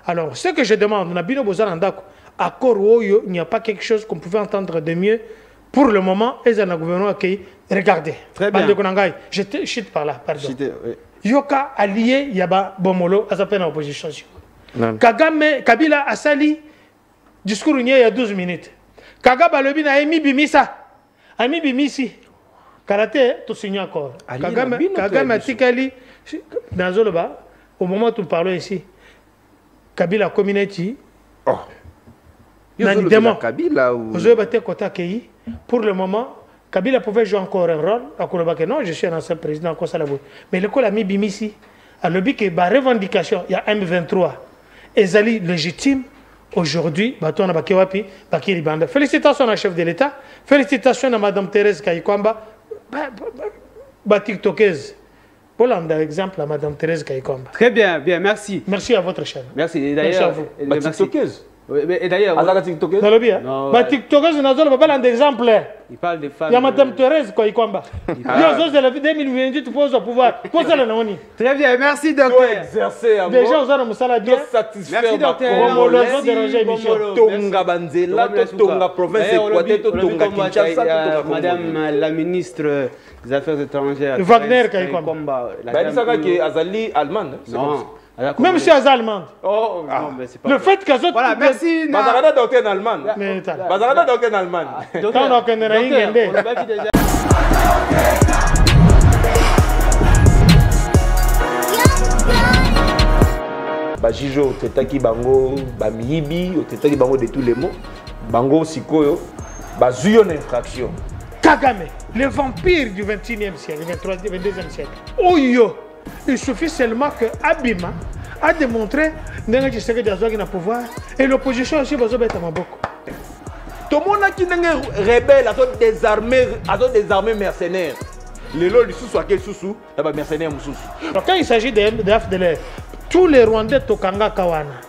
alors, ce que je demande, on a bien besoin d'accord, il n'y a pas quelque chose qu'on pouvait entendre de mieux. Pour le moment, les gouvernements accueillis. Regardez. Très bien. Je chute par là, pardon. Yoka allié, il y a Bomolo, à sa peine en opposition. Kagame, Kabila a sali, discours il y a 12 minutes. Kagame Lobina a émis Bimisa. A mis Bimisi. Karaté, tout signe encore. Kagame a tikali, dans Zoloba, au moment où nous parlons ici, Kabila Community. Kabila ou... Pour le moment, Kabila pouvait jouer encore un rôle. Non, je suis un ancien président. Mais l'école a mis Bimisi. À l'objet que la revendication, il y a M23. Ezali légitime. Aujourd'hui, félicitations à la chef de l'État. Félicitations à Mme Thérèse Kayikwamba. TikTokeuse. Voilà un exemple à Mme Thérèse Kayikwamba. Très bien, bien, merci. Merci à votre chaîne. Merci. Merci à vous. TikTokeuse. Et d'ailleurs, TikTokeuse, un exemple. Il parle de femmes. Il y a Mme Thérèse Kayikwamba. Il y a 2028 tu poses au pouvoir. Très bien, merci docteur. Exercer à déjà aux hommes ça bien. Merci docteur. Tonga province Tonga Kinshasa. Madame la ministre des Affaires étrangères. Wagner Kayikwamba. Qui est Azali allemande. Non. Même si elle est allemande. Oh, non, mais c'est pas le fait qu'elle soit. Voilà, merci. Bazarada docteur en Allemagne. Bazarada docteur en Allemagne. Docteur, on l'a pas vu déjà. Bajijo, Tetaki Bango, Bamiyibi, Tetaki Bango de tous les mots. Bango Sikoyo, Bazuyo infraction. Kagame, le vampire du 21e siècle, du 22e siècle. Oyo. Il suffit seulement que Abima a démontré que Diazouagi n'a pouvoir et l'opposition aussi va se mettre à beaucoup. Tout le monde a qui est rebelle, a des armées mercenaires. Les lois du sous-sous, quel sous-sous, il y a des mercenaires sous-sous. Quand il s'agit de FDLR, tous les Rwandais Tokanga Kawana,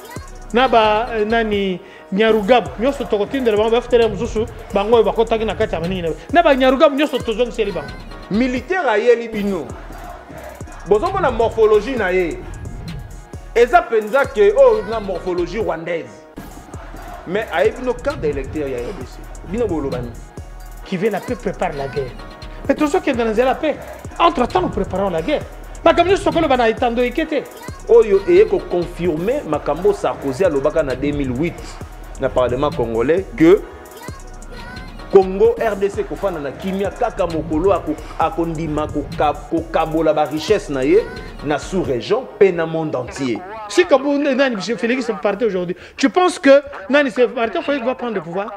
Naba Nani Nyarugab, nous sommes tous les Rwandais FDLR sous-sous, Bango et Bakotagi Nakata Manine. Naba Nyarugab, nous sommes tous les Rwandais. Militaire à Yelibino. Bon, on a la morphologie naïe. Et ça pensa que oh la morphologie rwandaise. Mais avec nos cartes d'électeurs, il y a Bino Bolobani. Qui veut la paix prépare la guerre. Mais tous ceux qui sont dans la paix, entre-temps, nous préparons la guerre. Mais comme nous sommes dans le temps de Ikete. Oh, il y a confirmé Makambo Sarkozy à l'Obaka en 2008. le Parlement congolais que Congo RDC kofana na kimia kaka mokolo akondima ko kabola ba richesse na ye na sous-région pe na monde entier. Si Kabou Nani Félix est parti aujourd'hui, tu penses que Nani c'est parti, il va prendre le pouvoir?